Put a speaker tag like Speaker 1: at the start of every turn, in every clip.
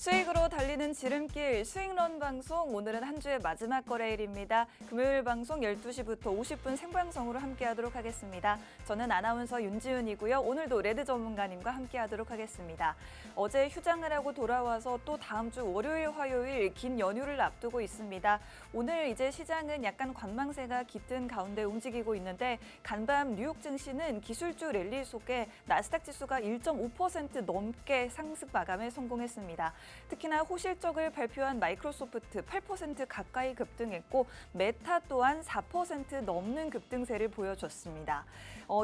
Speaker 1: 수익으로 달리는 지름길 수익런 방송, 오늘은 한 주의 마지막 거래일입니다. 금요일 방송 12시부터 50분 생방송으로 함께하도록 하겠습니다. 저는 아나운서 윤지윤이고요. 오늘도 레드 전문가님과 함께하도록 하겠습니다. 어제 휴장을 하고 돌아와서 또 다음 주 월요일, 화요일 긴 연휴를 앞두고 있습니다. 오늘 이제 시장은 약간 관망세가 깃든 가운데 움직이고 있는데 간밤 뉴욕 증시는 기술주 랠리 속에 나스닥 지수가 1.5% 넘게 상승 마감에 성공했습니다. 특히나 호실적을 발표한 마이크로소프트 8% 가까이 급등했고 메타 또한 4% 넘는 급등세를 보여줬습니다.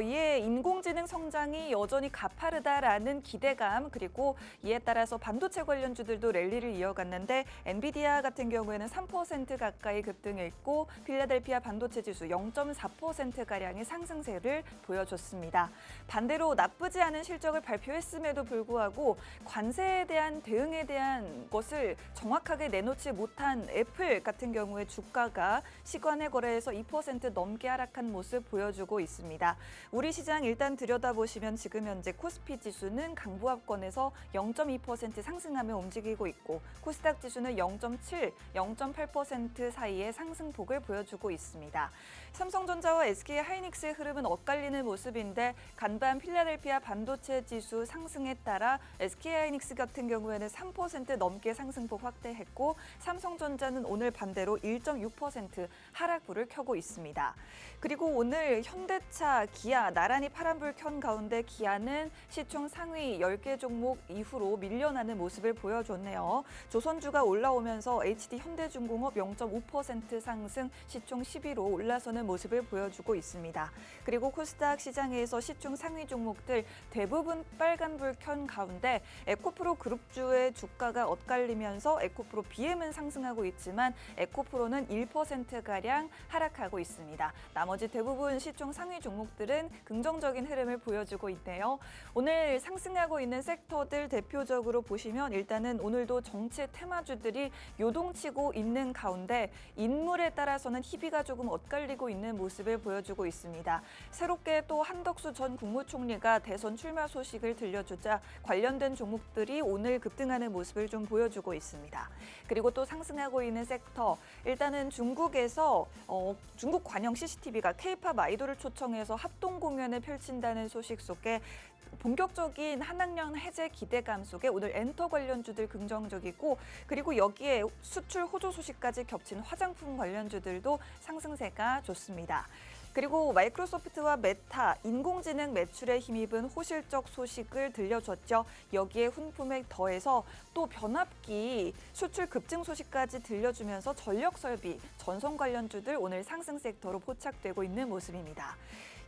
Speaker 1: 이에 인공지능 성장이 여전히 가파르다라는 기대감, 그리고 이에 따라서 반도체 관련주들도 랠리를 이어갔는데 엔비디아 같은 경우에는 3% 가까이 급등했고 필라델피아 반도체 지수 0.4%가량의 상승세를 보여줬습니다. 반대로 나쁘지 않은 실적을 발표했음에도 불구하고 관세에 대한 대응에 대한 것을 정확하게 내놓지 못한 애플 같은 경우에 주가가 시간의 거래에서 2% 넘게 하락한 모습 보여주고 있습니다. 우리 시장 일단 들여다보시면 지금 현재 코스피 지수는 강보합권에서 0.2% 상승하며 움직이고 있고 코스닥 지수는 0.7, 0.8% 사이의 상승폭을 보여주고 있습니다. 삼성전자와 SK하이닉스의 흐름은 엇갈리는 모습인데 간밤 필라델피아 반도체 지수 상승에 따라 SK하이닉스 같은 경우에는 3% 넘게 상승폭 확대했고 삼성전자는 오늘 반대로 1.6% 하락불을 켜고 있습니다. 그리고 오늘 현대차, 기아 나란히 파란불 켠 가운데 기아는 시총 상위 10개 종목 이후로 밀려나는 모습을 보여줬네요. 조선주가 올라오면서 HD 현대중공업 0.5% 상승, 시총 10위로 올라서는 모습을 보여주고 있습니다. 그리고 코스닥 시장에서 시총 상위 종목들 대부분 빨간불 켠 가운데 에코프로 그룹주의 주가가 엇갈리면서 에코프로 BM은 상승하고 있지만 에코프로는 1%가량 하락하고 있습니다. 나머지 대부분 시총 상위 종목들은 긍정적인 흐름을 보여주고 있네요. 오늘 상승하고 있는 섹터들 대표적으로 보시면 일단은 오늘도 정치 테마주들이 요동치고 있는 가운데 인물에 따라서는 희비가 조금 엇갈리고 있는 모습을 보여주고 있습니다. 새롭게 또 한덕수 전 국무총리가 대선 출마 소식을 들려주자 관련된 종목들이 오늘 급등하는 모습을 좀 보여주고 있습니다. 그리고 또 상승하고 있는 섹터, 일단은 중국에서 중국 관영 CCTV가 K-팝 아이돌을 초청해서 합동 공연을 펼친다는 소식 속에 본격적인 한학년 해제 기대감 속에 오늘 엔터 관련주들 긍정적이고 그리고 여기에 수출 호조 소식까지 겹친 화장품 관련주들도 상승세가 좋습니다. 그리고 마이크로소프트와 메타, 인공지능 매출에 힘입은 호실적 소식을 들려줬죠. 여기에 훈품에 더해서 또 변압기 수출 급증 소식까지 들려주면서 전력 설비, 전선 관련주들 오늘 상승 섹터로 포착되고 있는 모습입니다.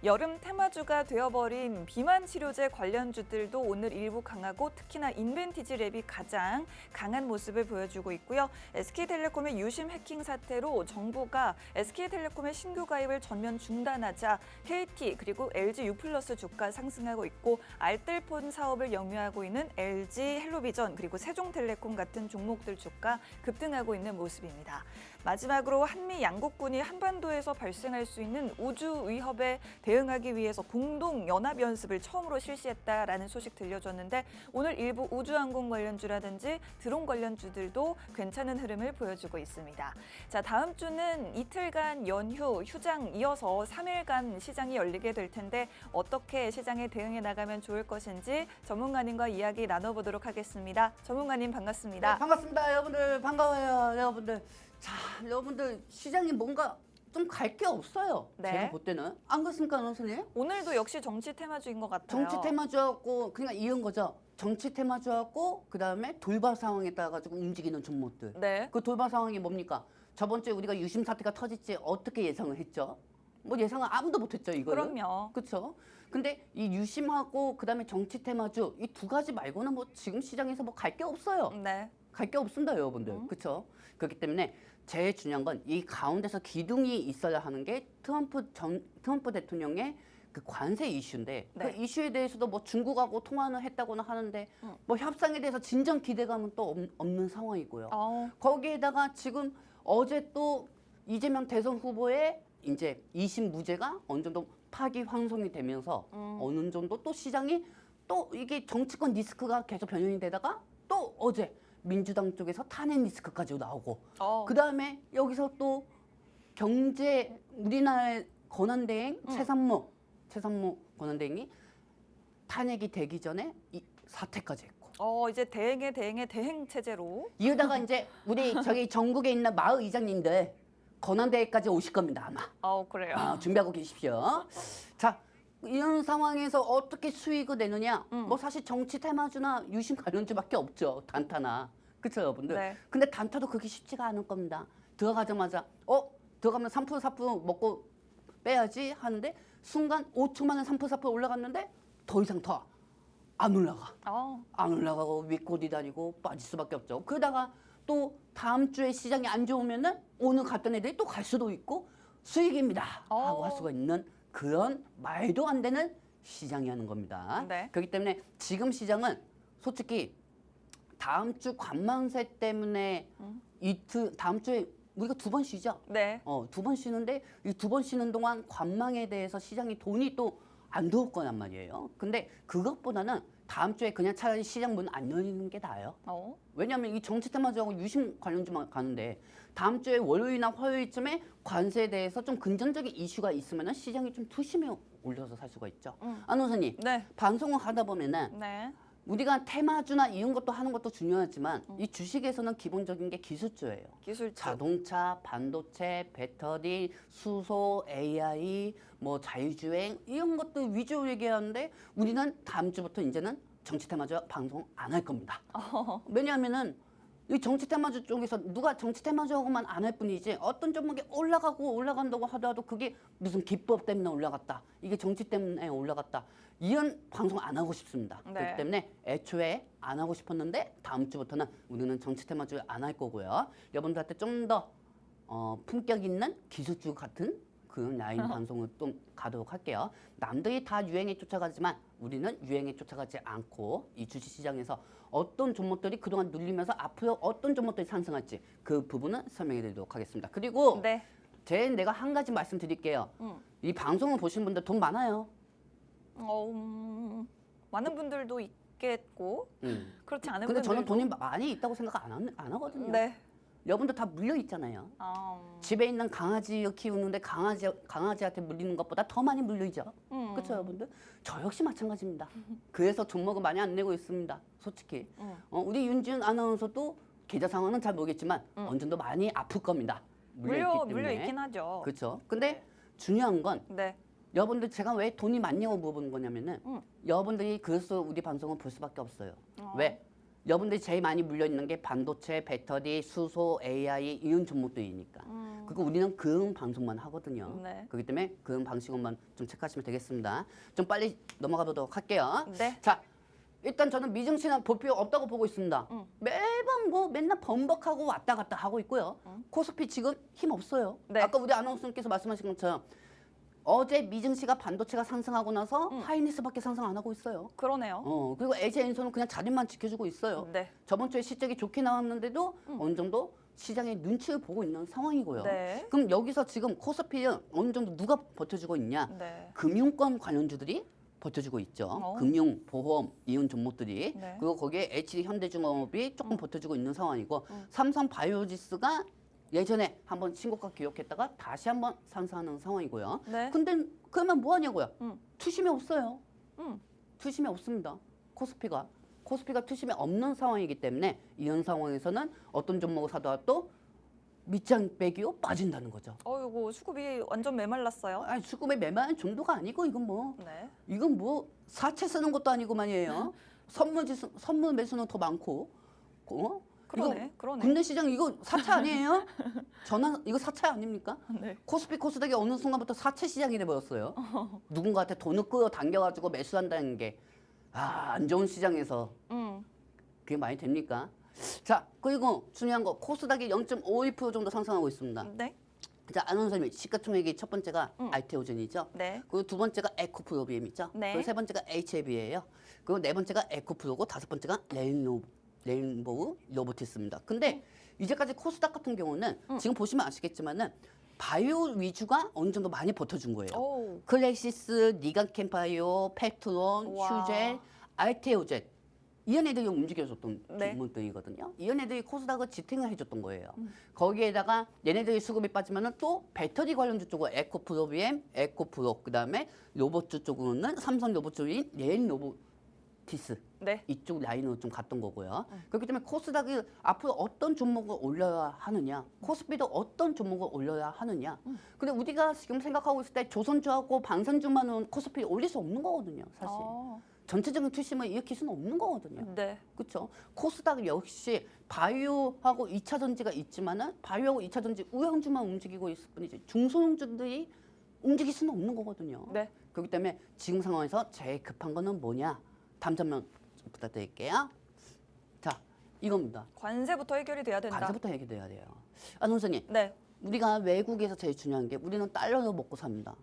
Speaker 1: 여름 테마주가 되어버린 비만 치료제 관련주들도 오늘 일부 강하고 특히나 인벤티지랩이 가장 강한 모습을 보여주고 있고요. SK텔레콤의 유심 해킹 사태로 정부가 SK텔레콤의 신규 가입을 전면 중단하자 KT 그리고 LG U+ 주가 상승하고 있고 알뜰폰 사업을 영위하고 있는 LG 헬로비전 그리고 세종텔레콤 같은 종목들 주가 급등하고 있는 모습입니다. 마지막으로 한미 양국군이 한반도에서 발생할 수 있는 우주 위협에 대응하기 위해서 공동 연합 연습을 처음으로 실시했다라는 소식 들려줬는데 오늘 일부 우주항공 관련주라든지 드론 관련주들도 괜찮은 흐름을 보여주고 있습니다. 자, 다음 주는 이틀간 연휴 휴장 이어서 3일간 시장이 열리게 될 텐데 어떻게 시장에 대응해 나가면 좋을 것인지 전문가님과 이야기 나눠보도록 하겠습니다. 전문가님 반갑습니다.
Speaker 2: 네, 반갑습니다. 여러분들 반가워요. 여러분들. 자, 여러분들 시장이 뭔가 좀 갈 게 없어요.
Speaker 1: 네.
Speaker 2: 제가 볼 때는. 안 그렇습니까, 선생님?
Speaker 1: 오늘도 역시 정치 테마주인 것 같아요.
Speaker 2: 정치 테마주였고 그러니까 이런 거죠. 정치 테마주였고 그다음에 돌발 상황에 따라 가지고 움직이는 종목들.
Speaker 1: 네.
Speaker 2: 그 돌발 상황이 뭡니까? 저번 주에 우리가 유심 사태가 터질지 어떻게 예상을 했죠? 뭐 예상을 아무도 못했죠, 이거는.
Speaker 1: 그럼요.
Speaker 2: 그렇죠. 근데 이 유심하고 그다음에 정치 테마주 이 두 가지 말고는 뭐 지금 시장에서 뭐 갈 게 없어요.
Speaker 1: 네.
Speaker 2: 갈 게 없습니다, 여러분들. 그렇죠? 그렇기 때문에 제일 중요한 건 이 가운데서 기둥이 있어야 하는 게 트럼프 대통령의 그 관세 이슈인데
Speaker 1: 네.
Speaker 2: 그 이슈에 대해서도 뭐 중국하고 통화는 했다고는 하는데 뭐 협상에 대해서 진정 기대감은 또 없는 상황이고요. 거기에다가 지금 어제 또 이재명 대선 후보의 이제 2심 무죄가 어느 정도 파기환송이 되면서 어느 정도 또 시장이 또 이게 정치권 리스크가 계속 변형이 되다가 또 어제 민주당 쪽에서 탄핵 리스크까지 나오고
Speaker 1: 어.
Speaker 2: 그다음에 여기서 또 경제 우리나라의 권한대행 최산모 권한대행이 탄핵이 되기 전에 이 사퇴까지 했고
Speaker 1: 이제 대행의 대행 체제로.
Speaker 2: 이러다가 이제 우리 저기 전국에 있는 마을 이장님들 권한대회까지 오실 겁니다 아마.
Speaker 1: 그래요.
Speaker 2: 준비하고 계십시오. 자 이런 상황에서 어떻게 수익을 내느냐? 뭐 사실 정치 테마주나 유심 관련주밖에 없죠. 단타나 그렇죠 여러분들.
Speaker 1: 네.
Speaker 2: 근데 단타도 그렇게 쉽지가 않을 겁니다. 들어가자마자 들어가면 3% 4% 먹고 빼야지 하는데 순간 5초 만에 3% 4% 올라갔는데 더 이상 더 안 올라가. 안 올라가고 윗골이 다니고 빠질 수밖에 없죠. 그러다가 또 다음 주에 시장이 안 좋으면은 오늘 갔던 애들이 또 갈 수도 있고 수익입니다 하고 할 수가 있는 그런 말도 안 되는 시장이 하는 겁니다.
Speaker 1: 네.
Speaker 2: 그렇기 때문에 지금 시장은 솔직히 다음 주 관망세 때문에 다음 주에 우리가 2번 쉬죠.
Speaker 1: 네.
Speaker 2: 2번 쉬는데 이 2번 쉬는 동안 관망에 대해서 시장이 돈이 또 안 들어올 거란 말이에요. 근데 그것보다는 다음 주에 그냥 차라리 시장 문 안 열리는 게 나아요. 왜냐하면 이 정치 테마주하고 유심 관련주만 가는데 다음 주에 월요일이나 화요일쯤에 관세에 대해서 좀 긍정적인 이슈가 있으면 시장이 좀 투심해 올려서 살 수가 있죠. 안호사님,
Speaker 1: 네.
Speaker 2: 방송을 하다 보면은
Speaker 1: 네.
Speaker 2: 우리가 테마주나 이런 것도 하는 것도 중요하지만 이 주식에서는 기본적인 게 기술주예요.
Speaker 1: 기술주.
Speaker 2: 자동차, 반도체, 배터리, 수소, AI, 뭐 자율주행 이런 것들 위주로 얘기하는데 우리는 다음 주부터 이제는 정치 테마주 방송 안 할 겁니다. 왜냐하면은 이 정치 테마주 쪽에서 누가 정치 테마주하고만 안 할 뿐이지 어떤 종목이 올라가고 올라간다고 하더라도 그게 무슨 기법 때문에 올라갔다. 이게 정치 때문에 올라갔다. 이런 방송 안 하고 싶습니다.
Speaker 1: 네.
Speaker 2: 그렇기 때문에 애초에 안 하고 싶었는데 다음 주부터는 우리는 정치 테마주 안 할 거고요. 여러분들한테 좀 더 품격 있는 기술주 같은 그런 라인 방송을 좀 가도록 할게요. 남들이 다 유행에 쫓아가지만 우리는 유행에 쫓아가지 않고 이 주식시장에서 어떤 종목들이 그동안 눌리면서 앞으로 어떤 종목들이 상승할지 그 부분은 설명해 드리도록 하겠습니다. 그리고
Speaker 1: 네.
Speaker 2: 내가 한 가지 말씀드릴게요. 이 방송을 보신 분들 돈 많아요.
Speaker 1: 많은 분들도 있겠고 그렇지 않은
Speaker 2: 근데
Speaker 1: 분들도.
Speaker 2: 저는 돈이 많이 있다고 생각 안 하거든요.
Speaker 1: 네.
Speaker 2: 여러분들 다 물려 있잖아요. 집에 있는 강아지 키우는데 강아지한테 물리는 것보다 더 많이 물리죠. 그렇죠, 여러분들? 저 역시 마찬가지입니다. 그래서 종목을 많이 안 내고 있습니다. 솔직히. 우리 윤지은 아나운서도 계좌 상황은 잘 모르겠지만 어느 정도 많이 아플 겁니다.
Speaker 1: 물려 있긴 하죠.
Speaker 2: 그렇죠. 근데 중요한 건
Speaker 1: 네.
Speaker 2: 여러분들 제가 왜 돈이 많냐고 물어보는 거냐면은 여러분들이 그래서 우리 방송을 볼 수밖에 없어요. 왜? 여러분들이 제일 많이 물려있는 게 반도체, 배터리, 수소, AI 이런 종목들이니까. 그리고 우리는 그런 방송만 하거든요.
Speaker 1: 네.
Speaker 2: 그렇기 때문에 그런 방식만 좀 체크하시면 되겠습니다. 좀 빨리 넘어가 보도록 할게요.
Speaker 1: 네.
Speaker 2: 자, 일단 저는 미증시는 볼 필요 없다고 보고 있습니다. 매번 뭐 맨날 번복하고 왔다 갔다 하고 있고요. 코스피 지금 힘 없어요.
Speaker 1: 네.
Speaker 2: 아까 우리 아나운서님께서 말씀하신 것처럼 어제 미증시가 반도체가 상승하고 나서 하이닉스밖에 상승 안 하고 있어요.
Speaker 1: 그러네요.
Speaker 2: 그리고 LG엔솔은 그냥 자리만 지켜주고 있어요.
Speaker 1: 네.
Speaker 2: 저번 주에 실적이 좋게 나왔는데도 어느 정도 시장의 눈치를 보고 있는 상황이고요.
Speaker 1: 네.
Speaker 2: 그럼 여기서 지금 코스피는 어느 정도 누가 버텨주고 있냐?
Speaker 1: 네.
Speaker 2: 금융권 관련주들이 버텨주고 있죠. 금융, 보험, 이런 종목들이.
Speaker 1: 네.
Speaker 2: 그리고 거기에 HD 현대중공업이 조금 버텨주고 있는 상황이고 삼성 바이오로지스가 예전에 한번 신고가 기록했다가 다시 한번 상승하는 상황이고요.
Speaker 1: 네.
Speaker 2: 근데 그러면 뭐 하냐고요? 투심이 없어요.
Speaker 1: 음.
Speaker 2: 투심이 없습니다. 코스피가 투심이 없는 상황이기 때문에 이런 상황에서는 어떤 종목을 사더라도 밑장 빼기로 빠진다는 거죠.
Speaker 1: 이거 수급이 완전 메말랐어요.
Speaker 2: 아니, 수급의 매만 정도가 아니고
Speaker 1: 네.
Speaker 2: 이건 뭐 사채 쓰는 것도 아니고 말이에요. 선물 매수는 더 많고.
Speaker 1: 그러네.
Speaker 2: 국내 시장 이거 사채 아니에요? 이거 사채 아닙니까?
Speaker 1: 네.
Speaker 2: 코스피 코스닥이 어느 순간부터 사채 시장이 돼버렸어요. 누군가한테 돈을 끌어당겨가지고 매수한다는 게 안 좋은 시장에서 그게 많이 됩니까? 자, 그리고 중요한 거 코스닥이 0.51% 정도 상승하고 있습니다.
Speaker 1: 네.
Speaker 2: 자, 아나운서님 시가총액이 첫 번째가 알테오젠이죠.
Speaker 1: 네.
Speaker 2: 그리고 두 번째가 에코프로비엠이죠.
Speaker 1: 네.
Speaker 2: 그리고 세 번째가 HAB예요. 그리고 네 번째가 에코프로고 다섯 번째가 레인보우 로보티스입니다. 근데 이제까지 코스닥 같은 경우는 지금 보시면 아시겠지만은 바이오 위주가 어느 정도 많이 버텨준 거예요. 클래시스, 니간캠바이오, 팩트론,
Speaker 1: 와.
Speaker 2: 휴젤, 알테오젠 이연애들이 움직여줬던
Speaker 1: 네.
Speaker 2: 종목들이거든요. 이연애들이 코스닥을 지탱을 해줬던 거예요. 거기에다가 얘네들이 수급이 빠지면은 또 배터리 관련주 쪽으로 에코프로비엠, 에코프로, 그다음에 로봇주 쪽으로는 삼성 로봇주인 레인 로보티스
Speaker 1: 네.
Speaker 2: 이쪽 라인으로 좀 갔던 거고요. 그렇기 때문에 코스닥이 앞으로 어떤 종목을 올려야 하느냐, 코스피도 어떤 종목을 올려야 하느냐. 근데 우리가 지금 생각하고 있을 때 조선주하고 방산주만은 코스피 올릴 수 없는 거거든요, 사실. 전체적인 투심을 일으킬 수는 없는 거거든요.
Speaker 1: 네.
Speaker 2: 그렇죠. 코스닥 역시 바이오하고 2차 전지가 있지만은 바이오하고 2차 전지 우량주만 움직이고 있을 뿐이지 중소형주들이 움직일 수는 없는 거거든요.
Speaker 1: 네.
Speaker 2: 그렇기 때문에 지금 상황에서 제일 급한 거는 뭐냐? 다음 장면 좀 부탁드릴게요. 자, 이겁니다.
Speaker 1: 관세부터 해결이 돼야 된다.
Speaker 2: 관세부터 해결돼야 돼요. 안원선님,
Speaker 1: 네.
Speaker 2: 우리가 외국에서 제일 중요한 게 우리는 달러로 먹고 삽니다.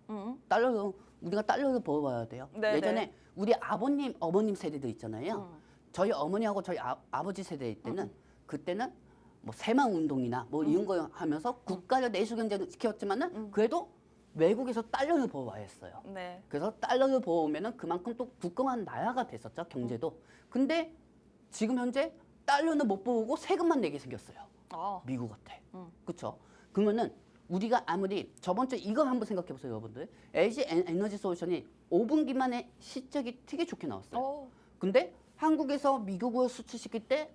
Speaker 2: 달러로 우리가 달러로 벌어와야 돼요.
Speaker 1: 네,
Speaker 2: 예전에
Speaker 1: 네.
Speaker 2: 우리 아버님, 어머님 세대들 있잖아요. 저희 어머니하고 저희 아버지 세대 때는 그때는 뭐 새망 운동이나 뭐 이런 거 하면서 국가를 내수 경제를 지켰지만은 그래도 외국에서 달러를 벌어와야 했어요.
Speaker 1: 네.
Speaker 2: 그래서 달러를 벌어오면은 그만큼 또 국경한 나라가 됐었죠, 경제도. 근데 지금 현재 달러는 못 벌고 세금만 내게 생겼어요. 미국 같아. 그렇죠? 그러면은 우리가 아무리 저번 주에 이거 한번 생각해 보세요, 여러분들. LG 에너지 솔루션이 5분기 만에 실적이 되게 좋게 나왔어요. 근데 한국에서 미국으로 수출시킬 때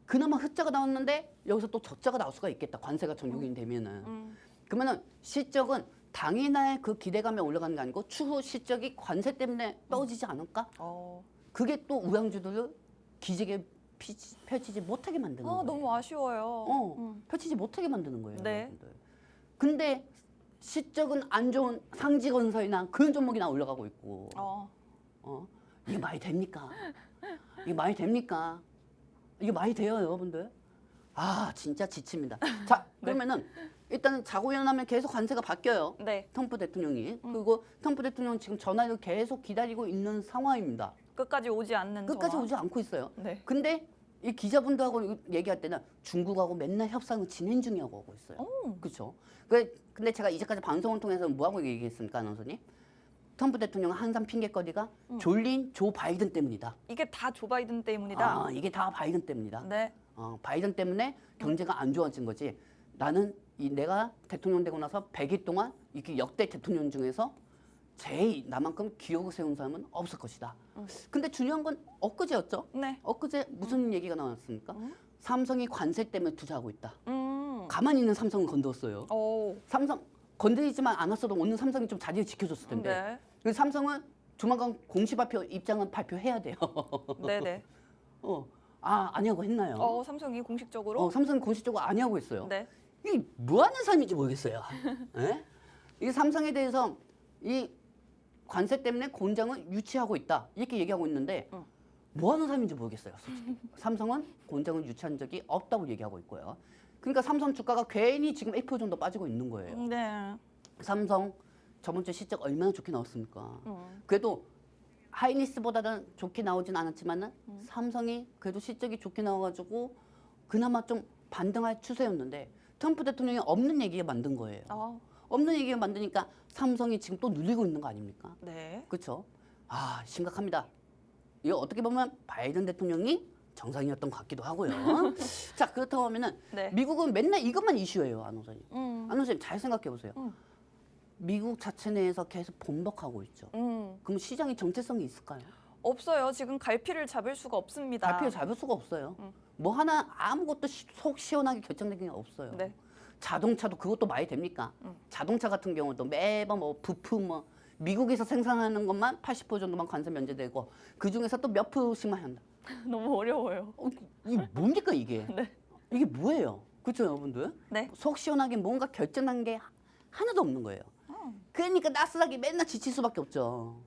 Speaker 2: 그나마 흑자가 나왔는데 여기서 또 적자가 나올 수가 있겠다. 관세가 적용이 되면은. 그러면은 실적은 당일날 그 기대감에 올라가는 게 아니고 추후 실적이 관세 때문에 떨어지지 않을까? 그게 또 우량주들을 기지개 펼치지 못하게 만드는 거예요.
Speaker 1: 너무 아쉬워요.
Speaker 2: 펼치지 못하게 만드는 거예요.
Speaker 1: 네.
Speaker 2: 여러분들. 근데 실적은 안 좋은 상지건설이나 그런 종목이나 올라가고 있고. 이게 말이 됩니까? 이게 말이 됩니까? 이게 말이 돼요, 여러분들? 아, 진짜 지칩니다. 자, 그러면은 일단은 자고 일어나면 계속 관세가 바뀌어요.
Speaker 1: 네.
Speaker 2: 트럼프 대통령이. 그리고 트럼프 대통령은 지금 전화를 계속 기다리고 있는 상황입니다.
Speaker 1: 끝까지 오지 않는
Speaker 2: 끝까지
Speaker 1: 전화.
Speaker 2: 오지 않고 있어요.
Speaker 1: 네.
Speaker 2: 근데 이 기자분들하고 얘기할 때는 중국하고 맨날 협상을 진행 중이라고 하고 있어요. 그렇죠. 근데 제가 이제까지 방송을 통해서 뭐하고 얘기했습니까, 아나운서님? 트럼프 대통령은 항상 핑계거리가 졸린 조 바이든 때문이다.
Speaker 1: 이게 다 조 바이든 때문이다.
Speaker 2: 이게 다 바이든 때문이다.
Speaker 1: 네.
Speaker 2: 바이든 때문에 경제가 안 좋아진 거지. 나는 내가 대통령 되고 나서 100일 동안 이렇게 역대 대통령 중에서 제일 나만큼 기억을 세운 사람은 없을 것이다. 근데 중요한 건 엊그제였죠.
Speaker 1: 네.
Speaker 2: 엊그제 무슨 얘기가 나왔습니까? 삼성이 관세 때문에 투자하고 있다.
Speaker 1: 음.
Speaker 2: 가만히 있는 삼성은 건드렸어요.
Speaker 1: 오.
Speaker 2: 삼성 건드리지만 않았어도 오늘 삼성이 좀 자리를 지켜줬을 텐데.
Speaker 1: 네.
Speaker 2: 그래서 삼성은 조만간 공시 발표 입장은 발표해야 돼요.
Speaker 1: 네네.
Speaker 2: 아니하고 했나요?
Speaker 1: 삼성이 공식적으로.
Speaker 2: 삼성이 공식적으로 아니하고 했어요.
Speaker 1: 네.
Speaker 2: 이게 뭐 하는 삶인지 모르겠어요. 예? 이 삼성에 대해서 이 관세 때문에 공장을 유치하고 있다. 이렇게 얘기하고 있는데 뭐 하는 삶인지 모르겠어요. 솔직히. 삼성은 공장을 유치한 적이 없다고 얘기하고 있고요. 그러니까 삼성 주가가 괜히 지금 1% 정도 빠지고 있는 거예요.
Speaker 1: 네.
Speaker 2: 삼성 저번 주 실적 얼마나 좋게 나왔습니까? 그래도 하이닉스보다는 좋게 나오진 않았지만은 삼성이 그래도 실적이 좋게 나와가지고 그나마 좀 반등할 추세였는데 트럼프 대통령이 없는 얘기가 만든 거예요. 없는 얘기가 만드니까 삼성이 지금 또 눌리고 있는 거 아닙니까?
Speaker 1: 네.
Speaker 2: 그렇죠? 심각합니다. 이거 어떻게 보면 바이든 대통령이 정상이었던 것 같기도 하고요. 자, 그렇다고 하면은
Speaker 1: 네.
Speaker 2: 미국은 맨날 이것만 이슈예요, 안호선님.
Speaker 1: 음.
Speaker 2: 안호선님 잘 생각해 보세요. 미국 자체 내에서 계속 번복하고 있죠. 그럼 시장이 정체성이 있을까요?
Speaker 1: 없어요. 지금 갈피를 잡을 수가 없습니다.
Speaker 2: 갈피를 잡을 수가 없어요. 뭐 하나 아무것도 속 시원하게 결정된 게 없어요.
Speaker 1: 네.
Speaker 2: 자동차도 그것도 말이 됩니까? 자동차 같은 경우도 매번 뭐 부품 뭐 미국에서 생산하는 것만 80% 정도만 관세 면제되고 그 중에서 또 몇 %씩만 한다.
Speaker 1: 너무 어려워요.
Speaker 2: 이게 뭡니까 이게?
Speaker 1: 네.
Speaker 2: 이게 뭐예요? 그렇죠, 여러분들?
Speaker 1: 네.
Speaker 2: 속 시원하게 뭔가 결정난 게 하나도 없는 거예요. 그러니까 나스닥이 맨날 지칠 수밖에 없죠.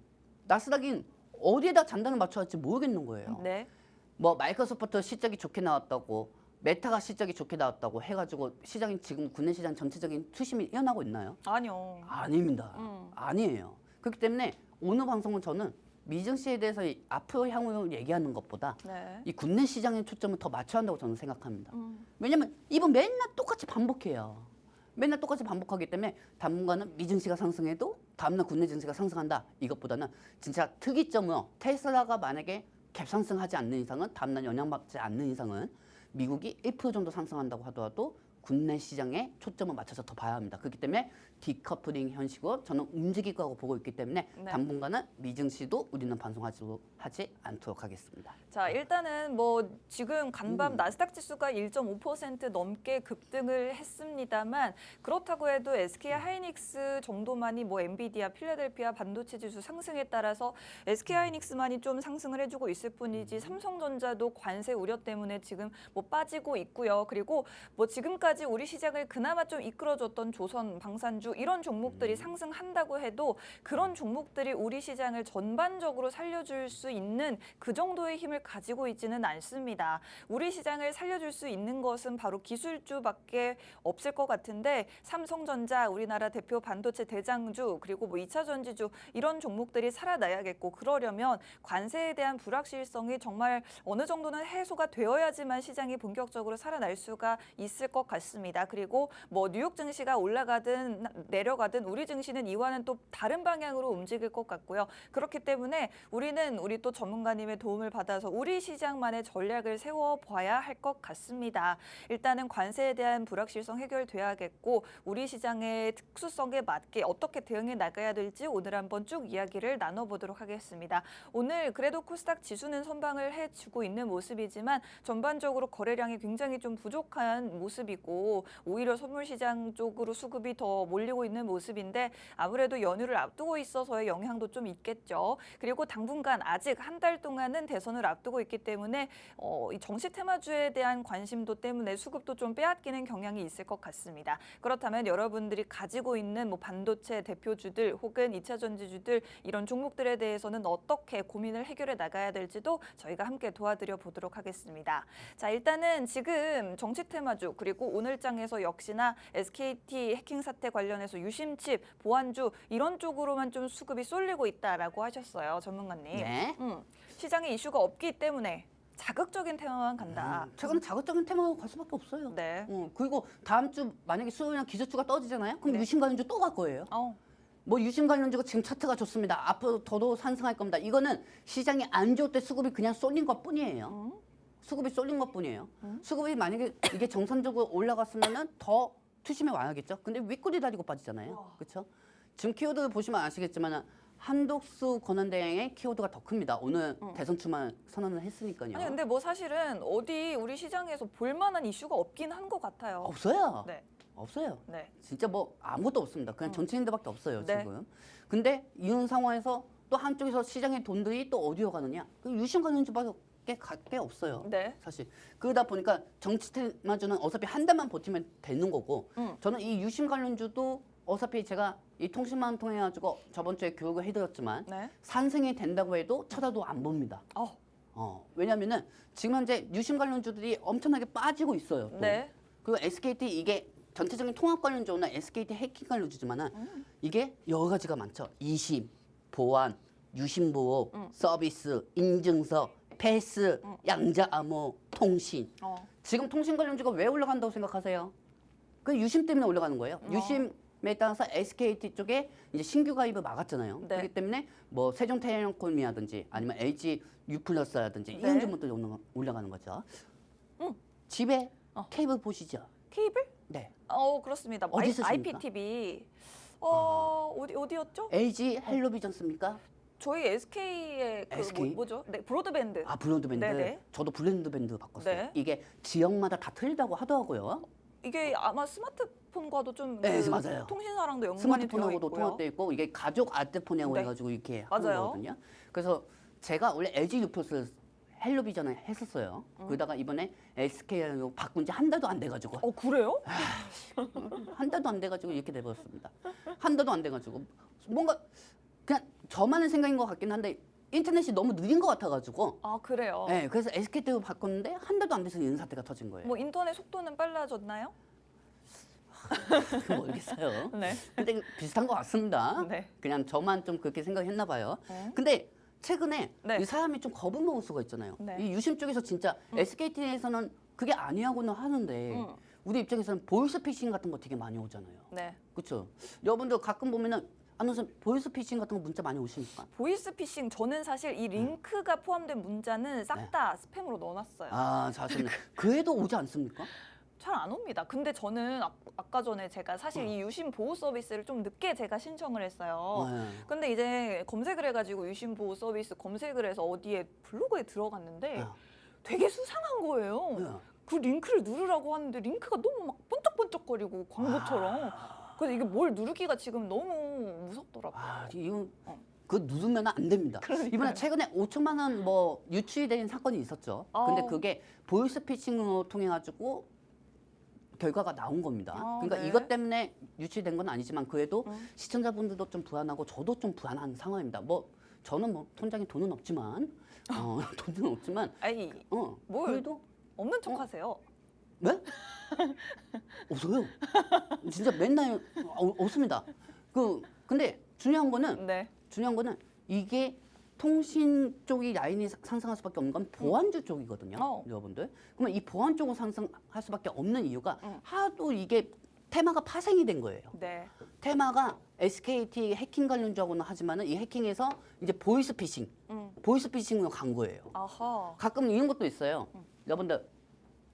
Speaker 2: 나스닥이 어디에다 장단을 맞춰야 할지 모르겠는 거예요.
Speaker 1: 네.
Speaker 2: 뭐 마이크로소프트 실적이 좋게 나왔다고 메타가 실적이 좋게 나왔다고 해가지고 시장이 지금 국내 시장 전체적인 투심이 일어나고 있나요?
Speaker 1: 아니요.
Speaker 2: 아닙니다. 아니에요. 그렇기 때문에 오늘 방송은 저는 미증시에 대해서 앞으로 향후 얘기하는 것보다
Speaker 1: 네.
Speaker 2: 이 국내 시장에 초점을 더 맞춰야 한다고 저는 생각합니다. 왜냐면 이번 맨날 똑같이 반복해요. 맨날 똑같이 반복하기 때문에 당분간은 미증시가 상승해도 다음날 국내 증시가 상승한다. 이것보다는 진짜 특이점으로 테슬라가 만약에 갭 상승하지 않는 이상은 다음날 영향받지 않는 이상은 미국이 1% 정도 상승한다고 하더라도 국내 시장에 초점을 맞춰서 더 봐야 합니다. 그렇기 때문에 디커플링 현식으로 저는 움직일 거라고 보고 있기 때문에
Speaker 1: 네.
Speaker 2: 당분간은 미증시도 우리는 하지 않도록 하겠습니다.
Speaker 1: 자, 일단은 뭐 지금 간밤 나스닥 지수가 1.5% 넘게 급등을 했습니다만 그렇다고 해도 SK 하이닉스 정도만이 뭐 엔비디아, 필라델피아 반도체 지수 상승에 따라서 SK 하이닉스만이 좀 상승을 해주고 있을 뿐이지 삼성전자도 관세 우려 때문에 지금 뭐 빠지고 있고요. 그리고 뭐 지금까지 우리 시장을 그나마 좀 이끌어줬던 조선, 방산주 이런 종목들이 상승한다고 해도 그런 종목들이 우리 시장을 전반적으로 살려줄 수 있는 그 정도의 힘을 가지고 있지는 않습니다. 우리 시장을 살려줄 수 있는 것은 바로 기술주밖에 없을 것 같은데 삼성전자, 우리나라 대표 반도체 대장주, 그리고 뭐 2차 전지주 이런 종목들이 살아나야겠고 그러려면 관세에 대한 불확실성이 정말 어느 정도는 해소가 되어야지만 시장이 본격적으로 살아날 수가 있을 것 같습니다. 그리고 뭐 뉴욕 증시가 올라가든 내려가든 우리 증시는 이와는 또 다른 방향으로 움직일 것 같고요. 그렇기 때문에 우리는 우리 또 전문가님의 도움을 받아서 우리 시장만의 전략을 세워봐야 할 것 같습니다. 일단은 관세에 대한 불확실성 해결돼야겠고 우리 시장의 특수성에 맞게 어떻게 대응해 나가야 될지 오늘 한번 쭉 이야기를 나눠보도록 하겠습니다. 오늘 그래도 코스닥 지수는 선방을 해주고 있는 모습이지만 전반적으로 거래량이 굉장히 좀 부족한 모습이고 오히려 선물 시장 쪽으로 수급이 더 몰리고 있는 모습인데 아무래도 연휴를 앞두고 있어서의 영향도 좀 있겠죠. 그리고 당분간 아직 한 달 동안은 대선을 앞두고 있기 때문에 이 정치 테마주에 대한 관심도 때문에 수급도 좀 빼앗기는 경향이 있을 것 같습니다. 그렇다면 여러분들이 가지고 있는 뭐 반도체 대표주들 혹은 2차 전지주들 이런 종목들에 대해서는 어떻게 고민을 해결해 나가야 될지도 저희가 함께 도와드려 보도록 하겠습니다. 자, 일단은 지금 정치 테마주 그리고 오늘장에서 역시나 SKT 해킹 사태 관련해서 유심칩, 보안주 이런 쪽으로만 좀 수급이 쏠리고 있다라고 하셨어요, 전문가님.
Speaker 2: 네.
Speaker 1: 시장에 이슈가 없기 때문에 자극적인 테마만 간다.
Speaker 2: 최근에 자극적인 테마로 갈 수밖에 없어요.
Speaker 1: 네.
Speaker 2: 그리고 다음 주 만약에 수요일이나 기저주가 떠지잖아요. 그럼
Speaker 1: 네.
Speaker 2: 유심 관련주 또 갈 거예요. 뭐 유심 관련주가 지금 차트가 좋습니다. 앞으로 더더 상승할 겁니다. 이거는 시장이 안 좋을 때 수급이 그냥 쏠린 것뿐이에요. 수급이 쏠린 것뿐이에요. 수급이 만약에 이게 정상적으로 올라갔으면은 더 투심에 와야겠죠. 근데 윗골이 다리고 빠지잖아요. 그렇죠? 지금 키워드 보시면 아시겠지만 한독수 권한대행의 키워드가 더 큽니다. 오늘 대선 출마 선언을 했으니까요.
Speaker 1: 아니 근데 뭐 사실은 어디 우리 시장에서 볼만한 이슈가 없긴 한 것 같아요.
Speaker 2: 없어요.
Speaker 1: 네.
Speaker 2: 없어요.
Speaker 1: 네.
Speaker 2: 진짜 뭐 아무것도 없습니다. 그냥 정치인들밖에 없어요.
Speaker 1: 네.
Speaker 2: 지금. 근데 이런 상황에서 또 한쪽에서 시장의 돈들이 또 어디로 가느냐? 유심 관련주밖에 갈 게 없어요.
Speaker 1: 네.
Speaker 2: 사실 그러다 보니까 정치 테마주는 어차피 한 달만 버티면 되는 거고 저는 이 유심 관련주도 어차피 제가 이 통신망 통해 가지고 저번 주에 교육을 해드렸지만
Speaker 1: 네.
Speaker 2: 상승이 된다고 해도 쳐다도 안 봅니다. 왜냐하면은 지금 현재 유심 관련주들이 엄청나게 빠지고 있어요. 또.
Speaker 1: 네.
Speaker 2: 그리고 SKT 이게 전체적인 통합 관련주나 SKT 해킹 관련주지만은 이게 여러 가지가 많죠. 이심, 보안, 유심 보호, 서비스, 인증서, 패스, 양자 암호, 통신. 지금 통신 관련주가 왜 올라간다고 생각하세요? 그 유심 때문에 올라가는 거예요. 유심에 따라서 SKT 쪽에 이제 신규 가입을 막았잖아요.
Speaker 1: 네.
Speaker 2: 그렇기 때문에 뭐 세종태양콜이라든지 아니면 LG U+라든지
Speaker 1: 네.
Speaker 2: 이런 종목들이 올라가는 거죠. 집에 케이블 보시죠?
Speaker 1: 케이블?
Speaker 2: 네.
Speaker 1: 그렇습니다.
Speaker 2: 어디 쓰십니까?
Speaker 1: IPTV. 어디였죠?
Speaker 2: LG 헬로비전 씁니까?
Speaker 1: 저희 SK의 그
Speaker 2: SK?
Speaker 1: 뭐죠? 네, 브로드밴드.
Speaker 2: 브로드밴드.
Speaker 1: 네네.
Speaker 2: 저도 브로드밴드 바꿨어요.
Speaker 1: 네.
Speaker 2: 이게 지역마다 다 틀리다고 하더라고요.
Speaker 1: 이게 아마 스마트폰과도 좀
Speaker 2: 네, 맞아요.
Speaker 1: 통신사랑도 연관이 되어
Speaker 2: 스마트폰하고도
Speaker 1: 있고요.
Speaker 2: 통합돼 있고 이게 가족 아트폰이라고
Speaker 1: 네.
Speaker 2: 해가지고 이렇게 하는
Speaker 1: 맞아요.
Speaker 2: 거거든요. 그래서 제가 원래 LG 유플스 헬로비전을 했었어요. 그러다가 이번에 SK로 바꾼 지 한 달도 안 돼가지고
Speaker 1: 그래요?
Speaker 2: 한 달도 안 돼가지고 이렇게 돼버렸습니다. 한 달도 안 돼가지고 뭔가 그냥 저만의 생각인 것 같긴 한데 인터넷이 너무 느린 것 같아가지고
Speaker 1: 그래요?
Speaker 2: 네, 그래서 SK로 바꿨는데 한 달도 안 돼서 이런 사태가 터진 거예요.
Speaker 1: 뭐 인터넷 속도는 빨라졌나요?
Speaker 2: 모르겠어요.
Speaker 1: 네.
Speaker 2: 근데 비슷한 것 같습니다.
Speaker 1: 네.
Speaker 2: 그냥 저만 좀 그렇게 생각했나 봐요.
Speaker 1: 네.
Speaker 2: 근데 최근에
Speaker 1: 네.
Speaker 2: 이 사람이 좀 겁을 먹을 수가 있잖아요.
Speaker 1: 네.
Speaker 2: 이 유심 쪽에서 진짜 SKT에서는 그게 아니하고는 하는데 우리 입장에서는 보이스피싱 같은 거 되게 많이 오잖아요.
Speaker 1: 네.
Speaker 2: 그렇죠? 여러분들 가끔 보면은 아나운서 보이스피싱 같은 거 문자 많이 오십니까?
Speaker 1: 보이스피싱 저는 사실 이 링크가 포함된 문자는 싹 다 스팸으로 넣어놨어요.
Speaker 2: 아, 자신은 그 애도 오지 않습니까?
Speaker 1: 잘 안 옵니다. 근데 저는 아까 전에 제가 사실 이 유심 보호 서비스를 좀 늦게 제가 신청을 했어요.
Speaker 2: 네.
Speaker 1: 근데 이제 검색을 해가지고 유심 보호 서비스 검색을 해서 어디에 블로그에 들어갔는데 되게 수상한 거예요.
Speaker 2: 네.
Speaker 1: 그 링크를 누르라고 하는데 링크가 너무 막 번쩍번쩍거리고 광고처럼. 그래서 이게 뭘 누르기가 지금 너무 무섭더라고요.
Speaker 2: 이거 그거 누르면 안 됩니다.
Speaker 1: 그러니까요.
Speaker 2: 이번에 최근에 5천만 원 뭐 유출된 사건이 있었죠. 근데 그게 보이스피싱으로 통해 가지고 결과가 나온 겁니다. 그러니까
Speaker 1: 네.
Speaker 2: 이것 때문에 유출된 건 아니지만 그래도 시청자분들도 좀 불안하고 저도 좀 불안한 상황입니다. 뭐 저는 뭐 통장에 돈은 없지만 돈은 없지만
Speaker 1: 아니 뭘
Speaker 2: 그래도
Speaker 1: 없는 척하세요.
Speaker 2: 네? 없어요. 진짜 맨날 없습니다. 근데 중요한 거는
Speaker 1: 네.
Speaker 2: 이게 통신 쪽이 라인이 상승할 수밖에 없는 건 보안주 쪽이거든요, 여러분들. 그러면 이 보안 쪽으로 상승할 수밖에 없는 이유가 하도 이게 테마가 파생이 된 거예요.
Speaker 1: 네.
Speaker 2: 테마가 SKT 해킹 관련주하고는 하지만은 이 해킹에서 이제 보이스피싱으로 간 거예요.
Speaker 1: 아하.
Speaker 2: 가끔 이런 것도 있어요. 여러분들,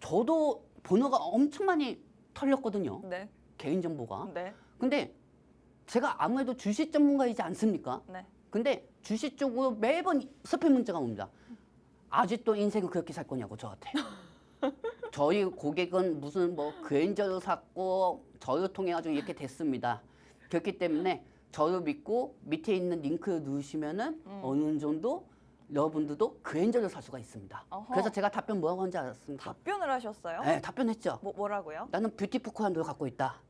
Speaker 2: 저도 번호가 엄청 많이 털렸거든요.
Speaker 1: 네.
Speaker 2: 개인정보가.
Speaker 1: 네.
Speaker 2: 근데 제가 아무래도 주식 전문가이지 않습니까?
Speaker 1: 네.
Speaker 2: 근데 주식 쪽으로 매번 스팸 문자가 옵니다. 아직도 인생을 그렇게 살 거냐고 저한테. 저희 고객은 무슨 뭐 그랜저를 샀고 저를 통해 가지고 이렇게 됐습니다. 그렇기 때문에 저를 믿고 밑에 있는 링크를 누르시면은 어느 정도 여러분들도 그랜저를 살 수가 있습니다.
Speaker 1: 어허.
Speaker 2: 그래서 제가 답변 뭐라고 하는지 알았습니까?
Speaker 1: 답변을 하셨어요?
Speaker 2: 네, 답변했죠.
Speaker 1: 뭐라고요?
Speaker 2: 나는 뷰티풀 코란도를 갖고 있다.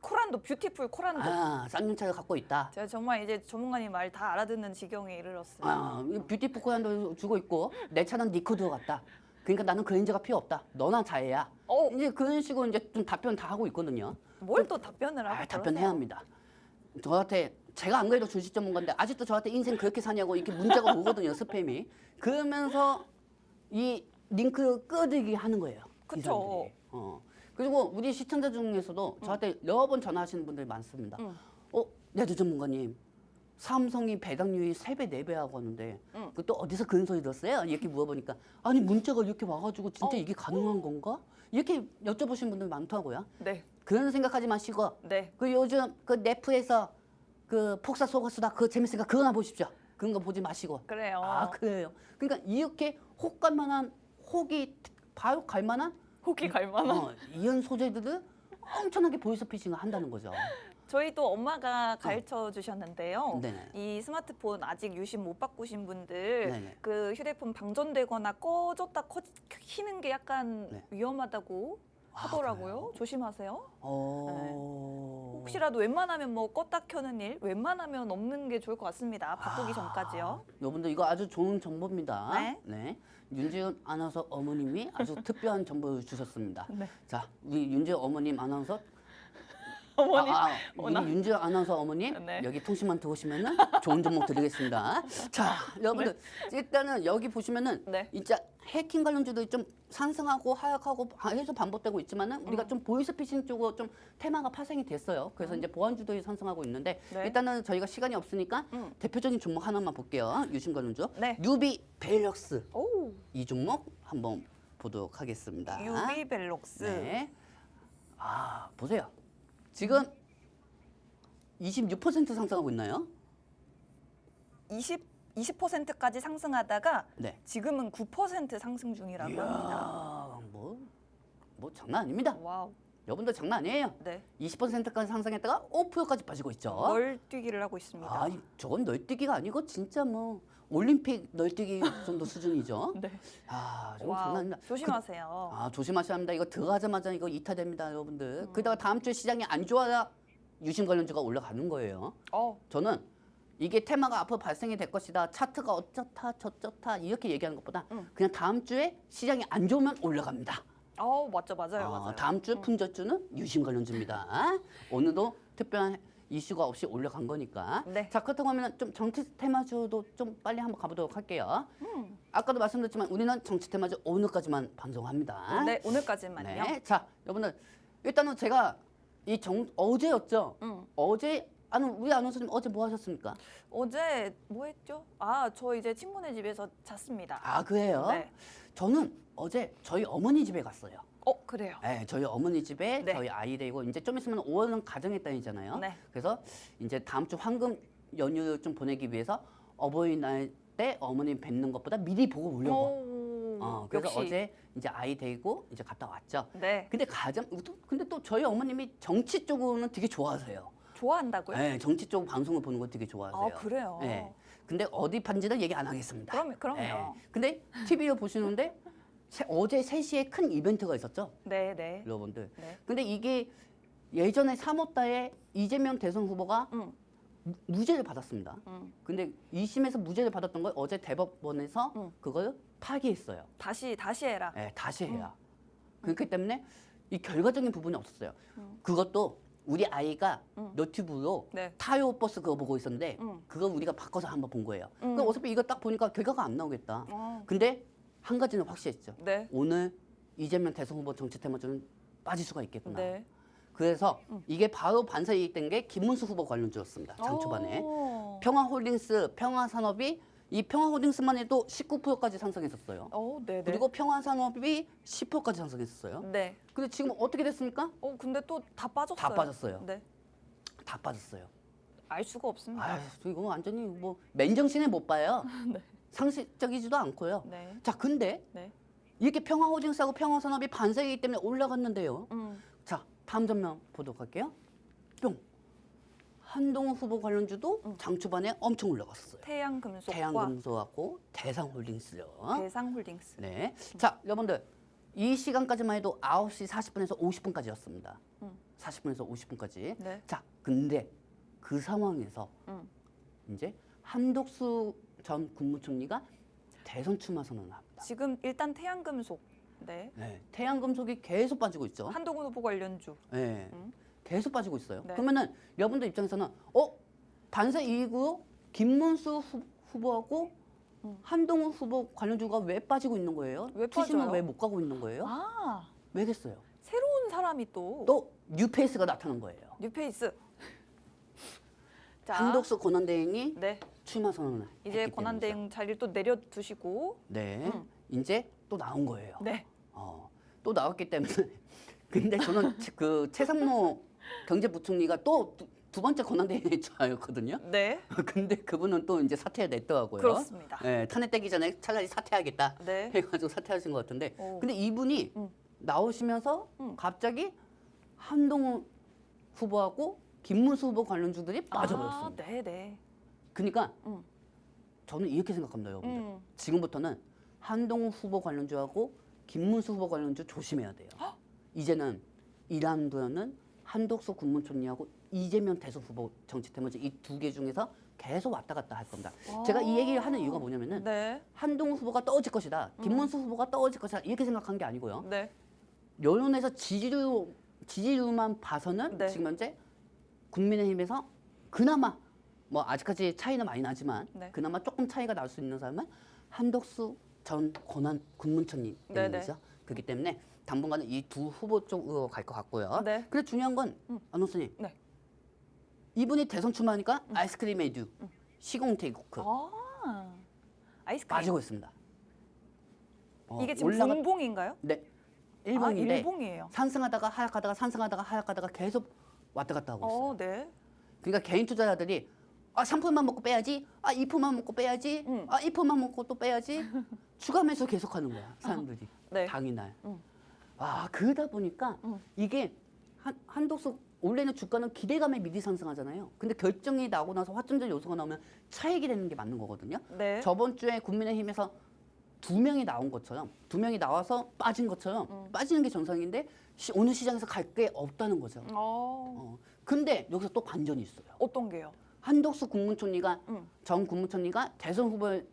Speaker 1: 코란도 뷰티풀 코란도.
Speaker 2: 쌍용차를 갖고 있다.
Speaker 1: 제가 정말 이제 전문가님 말 다 알아듣는 지경에 이르렀어요.
Speaker 2: 이 뷰티풀 코란도 주고 있고 내 차는 니코드로 갔다. 그러니까 나는 그랜저가 필요 없다. 너나 자해야. 이제 그런 식으로 이제 좀 답변 다 하고 있거든요.
Speaker 1: 뭘 또 답변을 하고
Speaker 2: 답변해야 합니다. 저한테 제가 안 그래도 주식 전문가인데 아직도 저한테 인생 그렇게 사냐고 이렇게 문자가 오거든요, 스팸이. 그러면서 이 링크 끄들기 하는 거예요. 이
Speaker 1: 그쵸.
Speaker 2: 사람들이. 그리고 우리 시청자 중에서도 저한테 여러 번 전화하시는 분들이 많습니다. 레드 전문가님, 삼성이 배당률이 3배, 4배 하고 하는데 그 또 어디서 그런 소리 들었어요? 이렇게 물어보니까 아니 문자가 이렇게 와가지고 진짜 이게 가능한 건가? 이렇게 여쭤보시는 분들 많더라고요.
Speaker 1: 네.
Speaker 2: 그런 생각하지 마시고
Speaker 1: 네.
Speaker 2: 그 요즘 그 넷플에서 그 폭삭 속았수다 그거 재밌으니까 그거나 보십시오. 그런 거 보지 마시고.
Speaker 1: 그래요.
Speaker 2: 그래요. 그러니까 이렇게 혹 갈만한 혹이 바로 갈만한
Speaker 1: 혹이 갈만한.
Speaker 2: 이런 소재들을 엄청나게 보이스피싱을 한다는 거죠.
Speaker 1: 저희 또 엄마가 가르쳐 주셨는데요.
Speaker 2: 네네.
Speaker 1: 이 스마트폰 아직 유심 못 바꾸신 분들
Speaker 2: 네네.
Speaker 1: 그 휴대폰 방전되거나 꺼졌다 켜는 게 약간 위험하다고 하더라고요. 조심하세요. 네. 혹시라도 웬만하면 뭐 껐다 켜는 일 웬만하면 없는 게 좋을 것 같습니다. 바꾸기 전까지요.
Speaker 2: 여러분들 이거 아주 좋은 정보입니다.
Speaker 1: 네.
Speaker 2: 윤지은 아나운서 어머님이 아주 특별한 정보를 주셨습니다.
Speaker 1: 네.
Speaker 2: 자, 우리 윤지은 어머님 아나운서
Speaker 1: 어머니.
Speaker 2: 우리 윤지은 아나운서 어머님
Speaker 1: 네.
Speaker 2: 여기 통신만 들어오시면은 좋은 정보 드리겠습니다. 자, 여러분들 일단은 여기 보시면은
Speaker 1: 네.
Speaker 2: 진짜 해킹 관련주들이 좀 상승하고 하락하고 계속 반복되고 있지만은 우리가 좀 보이스피싱 쪽으로 좀 테마가 파생이 됐어요. 그래서 이제 보안주들이 상승하고 있는데
Speaker 1: 네.
Speaker 2: 일단은 저희가 시간이 없으니까 대표적인 종목 하나만 볼게요. 유심 관련주.
Speaker 1: 네.
Speaker 2: 뉴비 벨럭스
Speaker 1: 오.
Speaker 2: 이 종목 한번 보도록 하겠습니다.
Speaker 1: 유비벨록스.
Speaker 2: 네. 보세요. 지금 26% 상승하고 있나요?
Speaker 1: 20%까지 상승하다가
Speaker 2: 네.
Speaker 1: 지금은 9% 상승 중이라고 합니다.
Speaker 2: 이야, 뭐 장난 아닙니다.
Speaker 1: 와우.
Speaker 2: 여러분들 장난 아니에요.
Speaker 1: 네.
Speaker 2: 20%까지 상승했다가 5%까지 빠지고 있죠.
Speaker 1: 널뛰기를 하고 있습니다.
Speaker 2: 저건 널뛰기가 아니고 진짜 뭐 올림픽 널뛰기 정도 수준이죠.
Speaker 1: 네.
Speaker 2: 저건 장난 아닙니다.
Speaker 1: 조심하세요.
Speaker 2: 조심하셔야 합니다. 이거 들어가자마자 이거 이탈됩니다, 여러분들. 그러다가 다음 주에 시장이 안 좋아야 유심 관련주가 올라가는 거예요. 저는 이게 테마가 앞으로 발생이 될 것이다. 차트가 어쩌다 저쩌다 이렇게 얘기하는 것보다 그냥 다음 주에 시장이 안 좋으면 올라갑니다.
Speaker 1: 맞아요.
Speaker 2: 다음 주 품절주는 유심 관련주입니다. 오늘도 특별한 이슈가 없이 올라간 거니까.
Speaker 1: 네.
Speaker 2: 자, 그렇다고 하면 좀 정치 테마주도 좀 빨리 한번 가보도록 할게요. 아까도 말씀드렸지만 우리는 정치 테마주 오늘까지만 방송합니다.
Speaker 1: 네, 오늘까지만요.
Speaker 2: 네. 자, 여러분들 일단은 제가 어제였죠. 어제 우리 아나운서님 어제 뭐 하셨습니까?
Speaker 1: 어제 뭐 했죠? 아, 저 이제 친구네 집에서 잤습니다.
Speaker 2: 아, 그래요?
Speaker 1: 네.
Speaker 2: 저는 어제 저희 어머니 집에 갔어요.
Speaker 1: 그래요.
Speaker 2: 네, 저희 어머니 집에
Speaker 1: 네.
Speaker 2: 저희 아이 데리고 이제 좀 있으면 5월은 가정의 달이잖아요.
Speaker 1: 네.
Speaker 2: 그래서 이제 다음 주 황금 연휴 좀 보내기 위해서 어버이날 때 어머니 뵙는 것보다 미리 보고 오려고. 그래서
Speaker 1: 역시.
Speaker 2: 어제 이제 아이 데리고 이제 갔다 왔죠.
Speaker 1: 네.
Speaker 2: 근데 또 저희 어머님이 정치 쪽으로는 되게 좋아하세요.
Speaker 1: 좋아한다고요?
Speaker 2: 네, 정치 쪽 방송을 보는 거 되게 좋아하세요.
Speaker 1: 아, 그래요?
Speaker 2: 네. 근데 어디 판지는 얘기 안 하겠습니다.
Speaker 1: 그럼요.
Speaker 2: 네. 근데 TV로 보시는데 어제 3시에 큰 이벤트가 있었죠.
Speaker 1: 네, 네.
Speaker 2: 여러분들.
Speaker 1: 네.
Speaker 2: 근데 이게 예전에 3월달에 이재명 대선 후보가 무죄를 받았습니다. 근데 2심에서 무죄를 받았던 걸 어제 대법원에서 그걸 파기했어요.
Speaker 1: 다시 해라.
Speaker 2: 네, 다시 해야. 그렇기 때문에 이 결과적인 부분이 없었어요. 그것도 우리 아이가 너튜브로
Speaker 1: 네.
Speaker 2: 타요 버스 그거 보고 있었는데 그거 우리가 바꿔서 한번 본 거예요. 그럼 어차피 이거 딱 보니까 결과가 안 나오겠다. 근데 한 가지는 확실했죠.
Speaker 1: 네.
Speaker 2: 오늘 이재명 대선 후보 정치 테마주는 빠질 수가 있겠구나.
Speaker 1: 네.
Speaker 2: 그래서 이게 바로 반사이익된 게 김문수 후보 관련주였습니다. 장 초반에. 평화홀딩스, 평화산업이 이 평화홀딩스만 해도 19%까지 상승했었어요.
Speaker 1: 네, 네.
Speaker 2: 그리고 평화산업이 10%까지 상승했었어요.
Speaker 1: 네.
Speaker 2: 근데 지금 어떻게 됐습니까?
Speaker 1: 근데 또 다 빠졌어요.
Speaker 2: 다 빠졌어요.
Speaker 1: 네.
Speaker 2: 다 빠졌어요.
Speaker 1: 알 수가 없습니다.
Speaker 2: 아, 이거 완전히 뭐 맨정신에 못 봐요.
Speaker 1: 네.
Speaker 2: 상식적이지도 않고요.
Speaker 1: 네.
Speaker 2: 자, 근데
Speaker 1: 네.
Speaker 2: 이렇게 평화호징스하고 평화산업이 반사이기 때문에 올라갔는데요.
Speaker 1: 음.
Speaker 2: 자, 다음 장면 보도록 할게요. 뿅. 한동훈 후보 관련주도 장 초반에 엄청 올라갔어요.
Speaker 1: 태양금속과
Speaker 2: 태양금속하고 대상홀딩스요.
Speaker 1: 대상홀딩스.
Speaker 2: 네. 자, 여러분들 이 시간까지만 해도 9시 40분에서 50분까지였습니다. 40분에서 50분까지.
Speaker 1: 네.
Speaker 2: 자, 근데 그 상황에서 이제 한덕수 전 국무총리가 대선 출마 선언을 합니다.
Speaker 1: 지금 일단 태양금속. 네.
Speaker 2: 네. 태양금속이 계속 빠지고 있죠.
Speaker 1: 한동훈 후보 관련주.
Speaker 2: 네. 계속 빠지고 있어요.
Speaker 1: 네.
Speaker 2: 그러면은 여러분들 입장에서는 반사 이익으로 김문수 후보하고 한동훈 후보 관련주가 왜 빠지고 있는 거예요?
Speaker 1: 왜
Speaker 2: 투심은
Speaker 1: 빠져요?
Speaker 2: 왜 못 가고 있는 거예요?
Speaker 1: 아,
Speaker 2: 왜겠어요?
Speaker 1: 새로운 사람이 또
Speaker 2: 뉴페이스가 나타난 거예요.
Speaker 1: 뉴페이스. 자,
Speaker 2: 한덕수 권한대행이
Speaker 1: 네.
Speaker 2: 출마 선언을
Speaker 1: 이제
Speaker 2: 했기
Speaker 1: 권한대행 자리를 또 내려두시고.
Speaker 2: 때문이죠. 네, 이제 또 나온 거예요.
Speaker 1: 네.
Speaker 2: 또 나왔기 때문에 근데 저는 그 최상무 경제부총리가 또 두 번째 권한대행의 자였거든요.
Speaker 1: 네.
Speaker 2: 근데 그분은 또 이제 사퇴를 냈더라고요.
Speaker 1: 그렇습니다.
Speaker 2: 네, 탄핵되기 전에 차라리 사퇴하겠다
Speaker 1: 네.
Speaker 2: 해가지고 사퇴하신 것 같은데
Speaker 1: 오.
Speaker 2: 근데 이분이 나오시면서 갑자기 한동훈 후보하고 김문수 후보 관련주들이 빠져버렸습니다.
Speaker 1: 네, 네.
Speaker 2: 그러니까 저는 이렇게 생각합니다, 여러분들. 지금부터는 한동훈 후보 관련주하고 김문수 후보 관련주 조심해야 돼요. 이제는 이 라운드는 한덕수 국무총리하고 이재명 대선 후보 정치 테마주 이 두 개 중에서 계속 왔다 갔다 할 겁니다. 제가 이 얘기를 하는 이유가 뭐냐면은
Speaker 1: 네.
Speaker 2: 한동훈 후보가 떨어질 것이다, 김문수 후보가 떨어질 것이다 이렇게 생각한 게 아니고요.
Speaker 1: 네.
Speaker 2: 여론에서 지지율만 봐서는
Speaker 1: 네.
Speaker 2: 지금 현재 국민의힘에서 그나마 뭐 아직까지 차이는 많이 나지만
Speaker 1: 네.
Speaker 2: 그나마 조금 차이가 날 수 있는 사람은 한덕수 전 권한 국무총리
Speaker 1: 네네.
Speaker 2: 때문이죠. 그렇기 때문에 당분간은 이 두 후보 쪽으로 갈 것 같고요.
Speaker 1: 네.
Speaker 2: 근데 중요한 건 안호수님,
Speaker 1: 네.
Speaker 2: 이분이 대선 출마하니까 아이스크림 에듀, 시공 테이크오크
Speaker 1: 아이스크림.
Speaker 2: 빠지고 있습니다.
Speaker 1: 이게 지금 분봉인가요?
Speaker 2: 네, 일봉인데
Speaker 1: 일봉이에요.
Speaker 2: 상승하다가 하락하다가 상승하다가 하락하다가 계속 왔다 갔다 하고 있어요.
Speaker 1: 네.
Speaker 2: 그러니까 개인 투자자들이 3%만 먹고 빼야지, 2%만 먹고 빼야지, 2%만 먹고 또 빼야지 추가 매수 계속하는 거야 사람들이.
Speaker 1: 네.
Speaker 2: 당일날. 그러다 보니까 이게 한덕수 원래는 주가는 기대감에 미리 상승하잖아요. 근데 결정이 나고 나서 화점적 요소가 나오면 차익이 되는 게 맞는 거거든요.
Speaker 1: 네.
Speaker 2: 저번 주에 국민의힘에서 2명이 나온 것처럼 2명이 나와서 빠진 것처럼 빠지는 게 정상인데 오늘 시장에서 갈 게 없다는 거죠. 근데 여기서 또 반전이 있어요.
Speaker 1: 어떤 게요?
Speaker 2: 한덕수 국무총리가 전 국무총리가 대선 후보에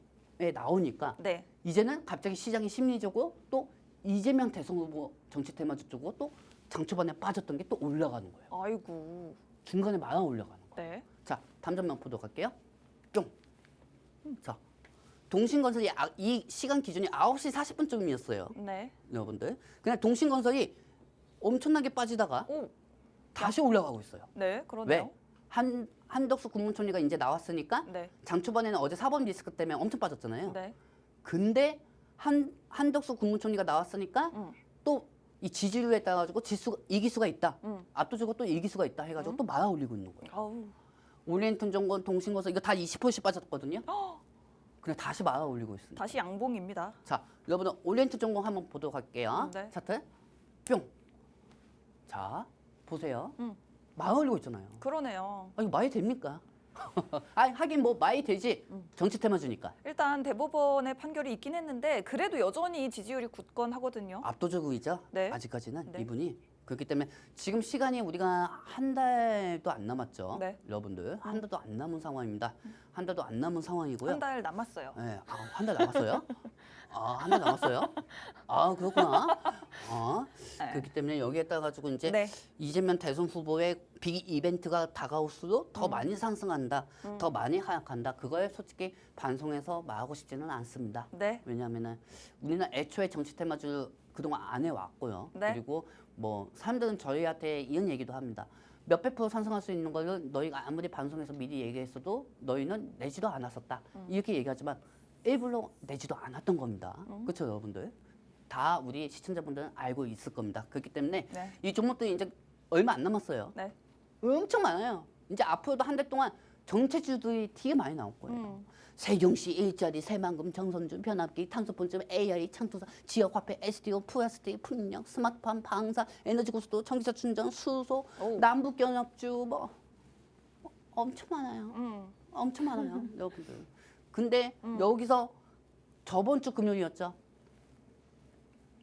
Speaker 2: 나오니까
Speaker 1: 네.
Speaker 2: 이제는 갑자기 시장이 심리적으로 또 이재명 대선 후보 정치 테마주 쪽으로 또 장초반에 빠졌던 게 또 올라가는 거예요.
Speaker 1: 아이고.
Speaker 2: 중간에 말아 올라가는 거예요.
Speaker 1: 네.
Speaker 2: 자, 다음 장면 보도록 할게요. 뿅. 자, 동신건설이 이 시간 기준이 9시 40분쯤이었어요.
Speaker 1: 네.
Speaker 2: 여러분들. 그냥 동신건설이 엄청나게 빠지다가
Speaker 1: 오.
Speaker 2: 다시 올라가고 있어요.
Speaker 1: 네, 그러네요.
Speaker 2: 왜? 한덕수 국무총리가 이제 나왔으니까
Speaker 1: 네.
Speaker 2: 장 초반에는 어제 사법 리스크 때문에 엄청 빠졌잖아요.
Speaker 1: 네.
Speaker 2: 근데 한덕수 국무총리가 나왔으니까 또 이 지지율에 따라 가지고 이길 수가 있다. 압도적으로 또 이길 수가 있다 해가지고 또 말아 올리고 있는 거예요.
Speaker 1: 아우.
Speaker 2: 오리엔트 정권, 동신건설 이거 다 20%씩 빠졌거든요. 근데 다시 말아 올리고 있습니다.
Speaker 1: 다시 양봉입니다.
Speaker 2: 자, 여러분들 오리엔트 전공 한번 보도록 할게요.
Speaker 1: 네.
Speaker 2: 차트 뿅. 자, 보세요. 말 올리고 있잖아요.
Speaker 1: 그러네요.
Speaker 2: 아, 이거 말이 됩니까? 아, 하긴 뭐 말이 되지. 정치 테마 주니까.
Speaker 1: 일단 대법원의 판결이 있긴 했는데 그래도 여전히 지지율이 굳건하거든요.
Speaker 2: 압도적이죠.
Speaker 1: 네.
Speaker 2: 아직까지는
Speaker 1: 네.
Speaker 2: 이분이 그렇기 때문에 지금 시간이 우리가 한 달도 안 남았죠.
Speaker 1: 네.
Speaker 2: 여러분들 한 달도 안 남은 상황입니다. 한 달도 안 남은 상황이고요.
Speaker 1: 한 달 남았어요.
Speaker 2: 네, 한 달 남았어요? 한 달 남았어요? 그렇구나.
Speaker 1: 네.
Speaker 2: 그렇기 때문에 여기에 따라 가지고 이제
Speaker 1: 네.
Speaker 2: 이재명 대선 후보의 빅 이벤트가 다가올수록 더 많이 상승한다, 더 많이 하락한다. 그걸 솔직히 반송해서 말하고 싶지는 않습니다.
Speaker 1: 네.
Speaker 2: 왜냐하면은 우리는 애초에 정치 테마주를 그동안 안 해왔고요.
Speaker 1: 네.
Speaker 2: 그리고 뭐 사람들은 저희한테 이런 얘기도 합니다. 몇백 프로 상승할 수 있는 거를 너희가 아무리 반송해서 미리 얘기했어도 너희는 내지도 않았었다. 이렇게 얘기하지만 일부러 내지도 않았던 겁니다. 그렇죠, 여러분들? 다 우리 시청자분들은 알고 있을 겁니다. 그렇기 때문에
Speaker 1: 네.
Speaker 2: 이 종목들이 이제 얼마 안 남았어요.
Speaker 1: 네.
Speaker 2: 엄청 많아요. 이제 앞으로도 한 달 동안 정체주들이 되게 많이 나올 거예요. 세종시 일자리, 새만금, 정선주, 변압기, 탄소분출, AI, 창투사, 지역화폐, SDO, 플라스틱, 풍력, 스마트팜, 방사, 에너지고속도로, 전기차 충전, 수소,
Speaker 1: 오.
Speaker 2: 남북경협주 뭐 엄청 많아요. 엄청 많아요, 여러분들. 근데 여기서 저번 주 금요일이었죠.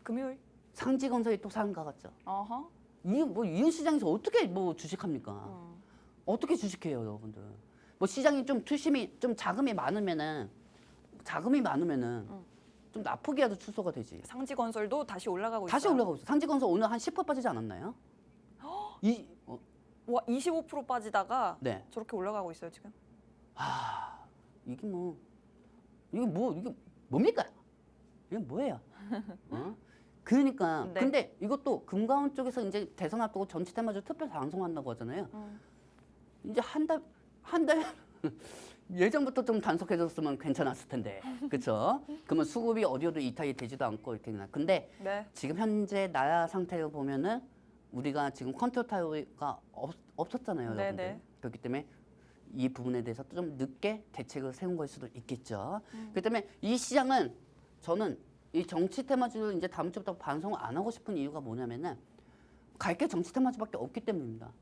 Speaker 1: 금요일.
Speaker 2: 상지건설이 또 상가갔죠.
Speaker 1: 어허.
Speaker 2: 이런 시장에서 어떻게 뭐 주식합니까? 어떻게 주식해요, 여러분들? 뭐 시장이 좀 투심이 좀 자금이 많으면은 좀 나쁘게라도 출소가 되지.
Speaker 1: 상지건설도 다시 올라가고
Speaker 2: 다시
Speaker 1: 있어요.
Speaker 2: 올라가고 있어. 상지건설 오늘 한 10% 빠지지 않았나요?
Speaker 1: 와, 25% 빠지다가
Speaker 2: 네.
Speaker 1: 저렇게 올라가고 있어요, 지금.
Speaker 2: 이게 뭡니까? 이게 뭐예요? 그러니까
Speaker 1: 네.
Speaker 2: 근데 이것도 금감원 쪽에서 이제 대선 앞두고 전체 테마주 특별 방송한다고 하잖아요. 이제 한 달 예전부터 좀 단속해줬으면 괜찮았을 텐데, 그렇죠? 그러면 수급이 어디에도 이탈이 되지도 않고 이렇게 나. 근데
Speaker 1: 네.
Speaker 2: 지금 현재 나라 상태를 보면은 우리가 지금 컨트롤 타워가 없었잖아요,
Speaker 1: 네,
Speaker 2: 여러분들.
Speaker 1: 네.
Speaker 2: 그렇기 때문에 이 부분에 대해서 좀 늦게 대책을 세운 걸 수도 있겠죠. 그렇기 때문에 이 시장은 저는 이 정치 테마주를 이제 다음 주부터 반송을 안 하고 싶은 이유가 뭐냐면은 갈 게 정치 테마주밖에 없기 때문입니다.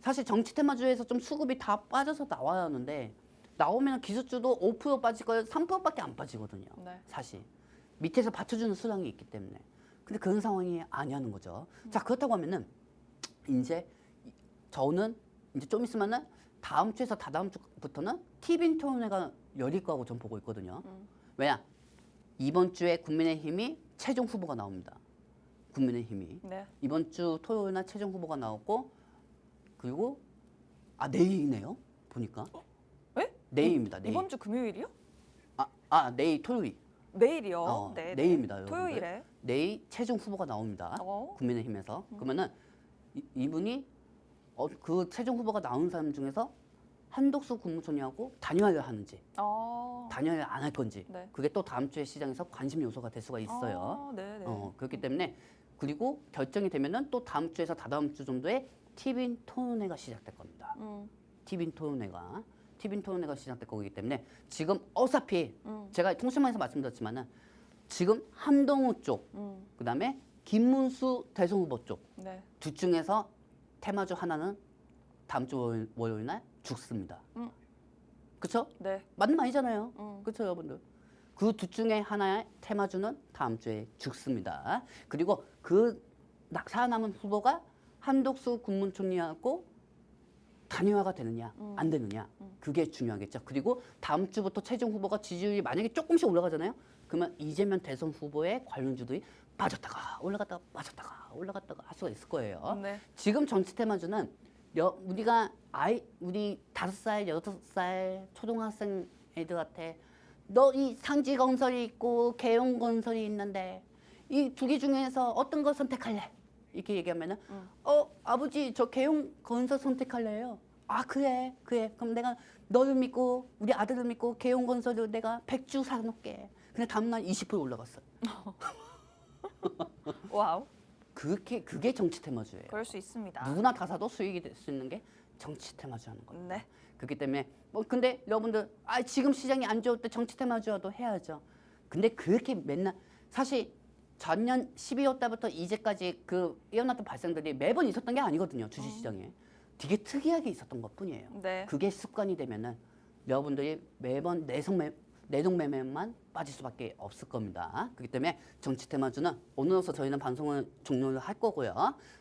Speaker 2: 사실 정치 테마주에서 좀 수급이 다 빠져서 나와야 하는데 나오면 기술주도 5% 빠질 걸 3%밖에 안 빠지거든요.
Speaker 1: 네.
Speaker 2: 사실 밑에서 받쳐주는 수량이 있기 때문에. 근데 그런 상황이 아니하는 거죠. 자, 그렇다고 하면은 이제 저는 이제 좀 있으면은 다음 주에서 다다음 주부터는 티빈 토론회가 열릴 거라고 전 보고 있거든요. 왜냐? 이번 주에 국민의힘이 최종 후보가 나옵니다. 국민의힘이.
Speaker 1: 네.
Speaker 2: 이번 주 토요일 날 최종 후보가 나오고 그리고 내일이네요. 보니까.
Speaker 1: 에?
Speaker 2: 내일입니다. 내일.
Speaker 1: 이번 주 금요일이요?
Speaker 2: 내일 토요일.
Speaker 1: 내일이요. 네.
Speaker 2: 내일입니다.
Speaker 1: 네.
Speaker 2: 여러분들.
Speaker 1: 토요일에.
Speaker 2: 내일 최종 후보가 나옵니다. 국민의힘에서. 그러면은 이분이 그 최종 후보가 나온 사람 중에서 한덕수 국무총리하고 단일화를 하는지 단일화를 안 할 건지
Speaker 1: 네.
Speaker 2: 그게 또 다음 주에 시장에서 관심 요소가 될 수가 있어요.
Speaker 1: 네, 네.
Speaker 2: 그렇기 때문에 그리고 결정이 되면은 또 다음 주에서 다다음 주 정도에 티빈 토론회가 시작될 겁니다. 티빈 토론회가 시작될 거기 때문에 지금 어차피 제가 통신망에서 말씀드렸지만은 지금 한동훈 쪽, 그다음에 김문수 대선 후보 쪽
Speaker 1: 네.
Speaker 2: 둘 중에서 테마주 하나는 다음 주 월요일 날 죽습니다. 그렇죠?
Speaker 1: 네.
Speaker 2: 맞는 말이잖아요. 그렇죠, 여러분들. 그 둘 중에 하나의 테마주는 다음 주에 죽습니다. 그리고 그 살아남은 후보가 한덕수 국무총리하고 단일화가 되느냐 안 되느냐 그게 중요하겠죠. 그리고 다음 주부터 최종 후보가 지지율이 만약에 조금씩 올라가잖아요. 그러면 이재명 대선 후보의 관련주들이 빠졌다가 올라갔다가 올라갔다가 할 수가 있을 거예요.
Speaker 1: 네.
Speaker 2: 지금 정치 테마주는 우리가 우리 5살, 6살 초등학생 애들한테 너 이 상지건설이 있고 계룡건설이 있는데 이 두 개 중에서 어떤 거 선택할래? 이렇게 얘기하면은 아버지 저 계룡건설 선택할래요. 아 그래. 그럼 내가 너를 믿고 우리 아들을 믿고 개용건설로 내가 100주 사놓게. 근데 다음날 20% 올라갔어요.
Speaker 1: 와우.
Speaker 2: 그게 정치 테마주예요.
Speaker 1: 그럴 수 있습니다.
Speaker 2: 누구나 다 사도 수익이 될 수 있는 게 정치 테마주 하는 겁니다.
Speaker 1: 네.
Speaker 2: 그렇기 때문에 근데 여러분들 지금 시장이 안 좋을 때 정치 테마주라도 해야죠. 근데 그렇게 맨날 사실 전년 12월 달부터 이제까지 그 일어났던 발생들이 매번 있었던 게 아니거든요. 주식 시장에. 되게 특이하게 있었던 것뿐이에요.
Speaker 1: 네.
Speaker 2: 그게 습관이 되면은 여러분들이 매번 내동 매매만 빠질 수밖에 없을 겁니다. 그렇기 때문에 정치 테마주는 오늘로서 저희는 방송을 종료를 할 거고요.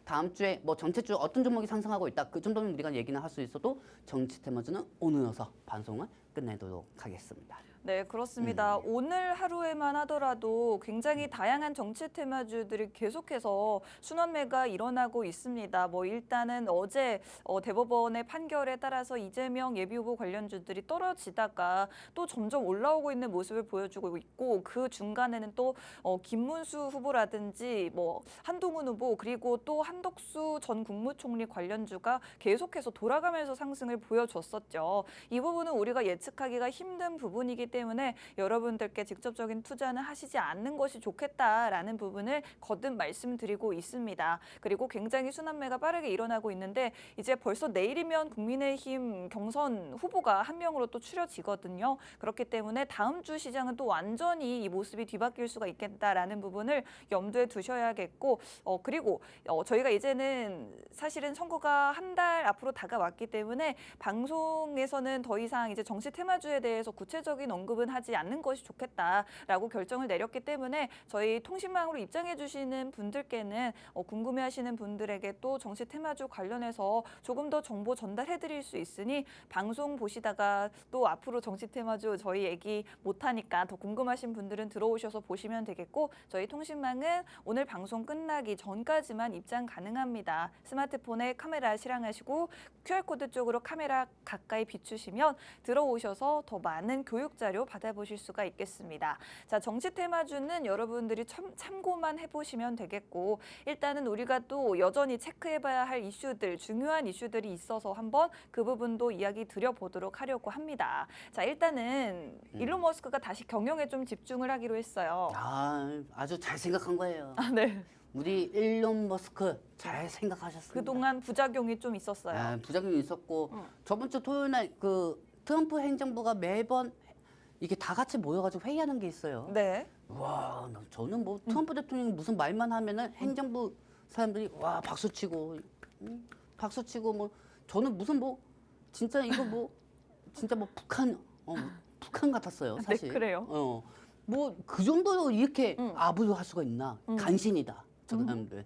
Speaker 2: 다음 주에 뭐 전체주 어떤 종목이 상승하고 있다 그 정도는 우리가 얘기는 할 수 있어도 정치 테마주는 오늘로서 방송을 끝내도록 하겠습니다.
Speaker 1: 네, 그렇습니다. 오늘 하루에만 하더라도 굉장히 다양한 정치 테마주들이 계속해서 순환매가 일어나고 있습니다. 뭐 일단은 어제 대법원의 판결에 따라서 이재명 예비후보 관련주들이 떨어지다가 또 점점 올라오고 있는 모습을 보여주고 있고 그 중간에는 또 김문수 후보라든지 뭐 한동훈 후보 그리고 또 한덕수 전 국무총리 관련주가 계속해서 돌아가면서 상승을 보여줬었죠. 이 부분은 우리가 예측하기가 힘든 부분이기 때문에 여러분들께 직접적인 투자는 하시지 않는 것이 좋겠다라는 부분을 거듭 말씀드리고 있습니다. 그리고 굉장히 순환매가 빠르게 일어나고 있는데 이제 벌써 내일이면 국민의힘 경선 후보가 한 명으로 또 추려지거든요. 그렇기 때문에 다음 주 시장은 또 완전히 이 모습이 뒤바뀔 수가 있겠다라는 부분을 염두에 두셔야겠고 그리고 저희가 이제는 사실은 선거가 한 달 앞으로 다가왔기 때문에 방송에서는 더 이상 이제 정치 테마주에 대해서 구체적인 언급은 하지 않는 것이 좋겠다라고 결정을 내렸기 때문에 저희 통신망으로 입장해 주시는 분들께는 궁금해하시는 분들에게 또 정치 테마주 관련해서 조금 더 정보 전달해 드릴 수 있으니 방송 보시다가 또 앞으로 정치 테마주 저희 얘기 못하니까 더 궁금하신 분들은 들어오셔서 보시면 되겠고 저희 통신망은 오늘 방송 끝나기 전까지만 입장 가능합니다. 스마트폰에 카메라 실행하시고 QR코드 쪽으로 카메라 가까이 비추시면 들어오셔서 더 많은 교육 자료 받아보실 수가 있겠습니다. 자, 정치 테마주는 여러분들이 참고만 해보시면 되겠고 일단은 우리가 또 여전히 체크해봐야 할 이슈들, 중요한 이슈들이 있어서 한번 그 부분도 이야기 드려보도록 하려고 합니다. 자, 일단은 일론 머스크가 다시 경영에 좀 집중을 하기로 했어요.
Speaker 2: 아주 잘 생각한 거예요.
Speaker 1: 네.
Speaker 2: 우리 일론 머스크 잘 생각하셨습니다.
Speaker 1: 그동안 부작용이 좀 있었어요.
Speaker 2: 부작용이 있었고 저번 주 토요일 날 그 트럼프 행정부가 매번 이게 다 같이 모여가지고 회의하는 게 있어요.
Speaker 1: 네.
Speaker 2: 와, 저는 뭐 트럼프 대통령이 무슨 말만 하면은 행정부 사람들이 와 박수치고 뭐 저는 무슨 뭐 진짜 이거 뭐 진짜 뭐 북한 같았어요 사실.
Speaker 1: 네, 그래요.
Speaker 2: 뭐 그 정도로 이렇게 아부를 할 수가 있나? 간신이다. 저 사람들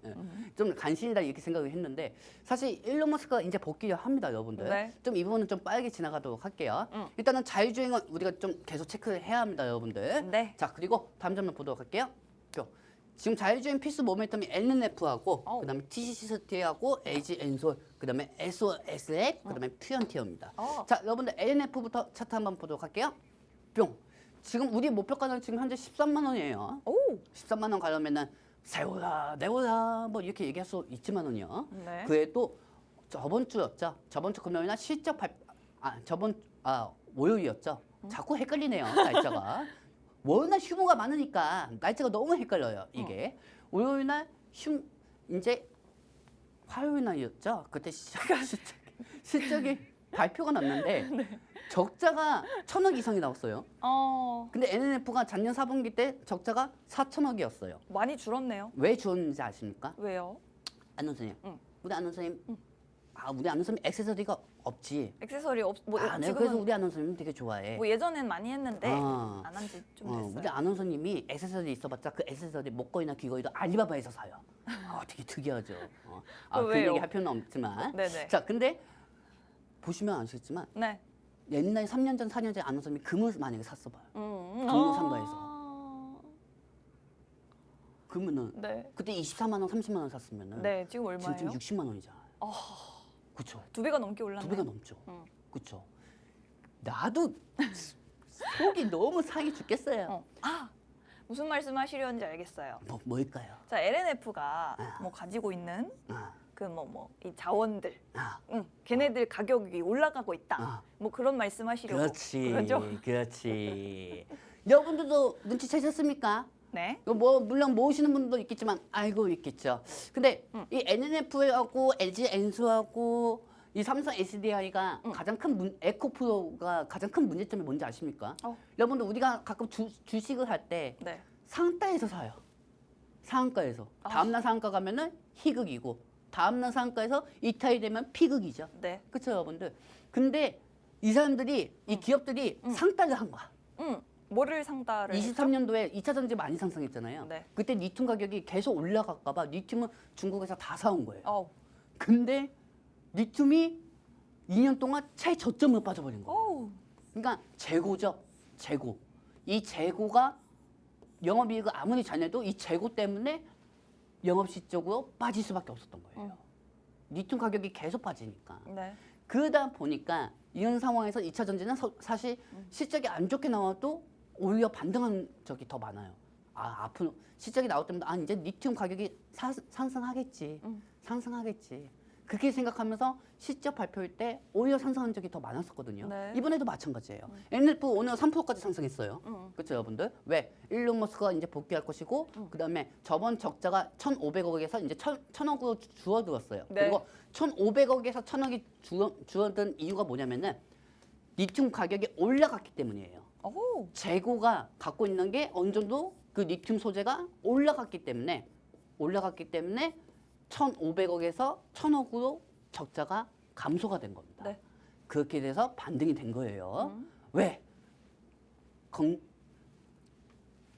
Speaker 2: 좀 간신이다 이렇게 생각을 했는데 사실 일론 머스크가 이제 복귀를 합니다, 여러분들.
Speaker 1: 네.
Speaker 2: 좀 이 부분은 좀 빠르게 지나가도록 할게요. 일단은 자율주행은 우리가 좀 계속 체크를 해야 합니다, 여러분들.
Speaker 1: 네.
Speaker 2: 자, 그리고 다음 장면 보도록 할게요. 지금 자율주행 필수 모멘텀이 NNF하고 그다음에 TCCT하고 LG 엔솔, 그다음에 SOSF, 그다음에 퓨언티어입니다. 자, 여러분들 NNF부터 차트 한번 보도록 할게요. 뿅. 지금 우리 목표가는 지금 현재 13만 원이에요.
Speaker 1: 오.
Speaker 2: 13만 원 가려면은 세워라, 내워라 뭐 이렇게 얘기할 수 있지만은요.
Speaker 1: 네.
Speaker 2: 그에 또 저번 주였죠. 저번 주 금요일날 실적 월요일이었죠. 자꾸 헷갈리네요, 날짜가. 월요일날 휴무가 많으니까 날짜가 너무 헷갈려요, 이게. 월요일날 이제 화요일날이었죠. 그때 실적이 발표가 났는데 적자가 1,000억 이상이 나왔어요. 근데 NNF가 작년 4분기 때 적자가 4천억이었어요.
Speaker 1: 많이 줄었네요.
Speaker 2: 왜 줄었는지 아십니까?
Speaker 1: 왜요?
Speaker 2: 안 선생님. 우리 안 선생님. 우리 안 선생님 액세서리가 없지.
Speaker 1: 액세서리
Speaker 2: 내가
Speaker 1: 지금은
Speaker 2: 그래서 우리 안 선생님 되게 좋아해.
Speaker 1: 뭐 예전엔 많이 했는데 안 한 지 좀 됐어요.
Speaker 2: 우리 안 선생님이 액세서리 있어봤자 그 액세서리 목걸이나 귀걸이도 알리바바에서 사요. 되게 특이하죠. 그
Speaker 1: 왜요?
Speaker 2: 얘기 할 필요는 없지만.
Speaker 1: 네네.
Speaker 2: 자, 근데 보시면 아시겠지만
Speaker 1: 네.
Speaker 2: 옛날 3년 전, 4년 전에 아는 사람이 금을 만약에 샀어 봐요. 금융상가에서. 그러면은
Speaker 1: 네.
Speaker 2: 그때 24만 원, 30만 원 샀으면은
Speaker 1: 네, 지금 얼마예요?
Speaker 2: 지금 60만 원이잖아요. 그렇죠.
Speaker 1: 2배가 넘게 올랐네.
Speaker 2: 2배가 넘죠. 그렇죠. 나도 속이 너무 상해 죽겠어요.
Speaker 1: 무슨 말씀하시려는지 알겠어요.
Speaker 2: 뭘까요?
Speaker 1: 자, LNF가 뭐 가지고 있는 그 이 자원들,
Speaker 2: 아,
Speaker 1: 걔네들 가격이 올라가고 있다.
Speaker 2: 아.
Speaker 1: 뭐 그런 말씀하시려고.
Speaker 2: 그렇지,
Speaker 1: 그러죠?
Speaker 2: 그렇지. 여러분들도 눈치채셨습니까?
Speaker 1: 네.
Speaker 2: 뭐 물론 모으시는 분도 있겠지만 알고 있겠죠. 근데 이 NNF하고 LG 엔소하고 이 삼성 SDI가 가장 큰 에코프로가 가장 큰 문제점이 뭔지 아십니까? 여러분들 우리가 가끔 주식을 할 때
Speaker 1: 네.
Speaker 2: 상가에서 사요. 상가에서. 다음날 상가 가면은 희극이고 다음날 상가에서 이탈이 되면 피극이죠.
Speaker 1: 네.
Speaker 2: 그렇죠, 여러분들. 근데 이 사람들이 이 기업들이 상따를 한 거야.
Speaker 1: 뭐를 상따를
Speaker 2: 23년도에 2차 전지 많이 상승했잖아요.
Speaker 1: 네.
Speaker 2: 그때 리튬 가격이 계속 올라갈까 봐 리튬은 중국에서 다 사온 거예요.
Speaker 1: 했죠?
Speaker 2: 근데 리튬이 2년 동안 최저점으로 빠져버린 거예요.
Speaker 1: 어우.
Speaker 2: 그러니까 재고죠. 재고. 이 재고가 영업이익을 아무리 잘 내도 이 재고 때문에 영업실적으로 빠질 수밖에 없었던 거예요. 리튬 가격이 계속 빠지니까.
Speaker 1: 네.
Speaker 2: 그러다 보니까 이런 상황에서 2차 전지는 사실 실적이 안 좋게 나와도 오히려 반등한 적이 더 많아요. 앞으로 실적이 나올 때마다 이제 리튬 가격이 상승하겠지. 상승하겠지. 그렇게 생각하면서 실적 발표할 때 오히려 상승한 적이 더 많았었거든요.
Speaker 1: 네.
Speaker 2: 이번에도 마찬가지예요. NF 오늘 3%까지 상승했어요. 그렇죠, 여러분들? 왜? 일론 머스크가 이제 복귀할 것이고 그다음에 저번 적자가 1,500억에서 이제 1,000억으로 줄어들었어요.
Speaker 1: 네.
Speaker 2: 그리고 1,500억에서 1,000억이 줄어든 이유가 뭐냐면은 리튬 가격이 올라갔기 때문이에요.
Speaker 1: 오.
Speaker 2: 재고가 갖고 있는 게 어느 정도 그 리튬 소재가 올라갔기 때문에 1,500억에서 1,000억으로 적자가 감소가 된 겁니다.
Speaker 1: 네.
Speaker 2: 그렇게 돼서 반등이 된 거예요. 왜?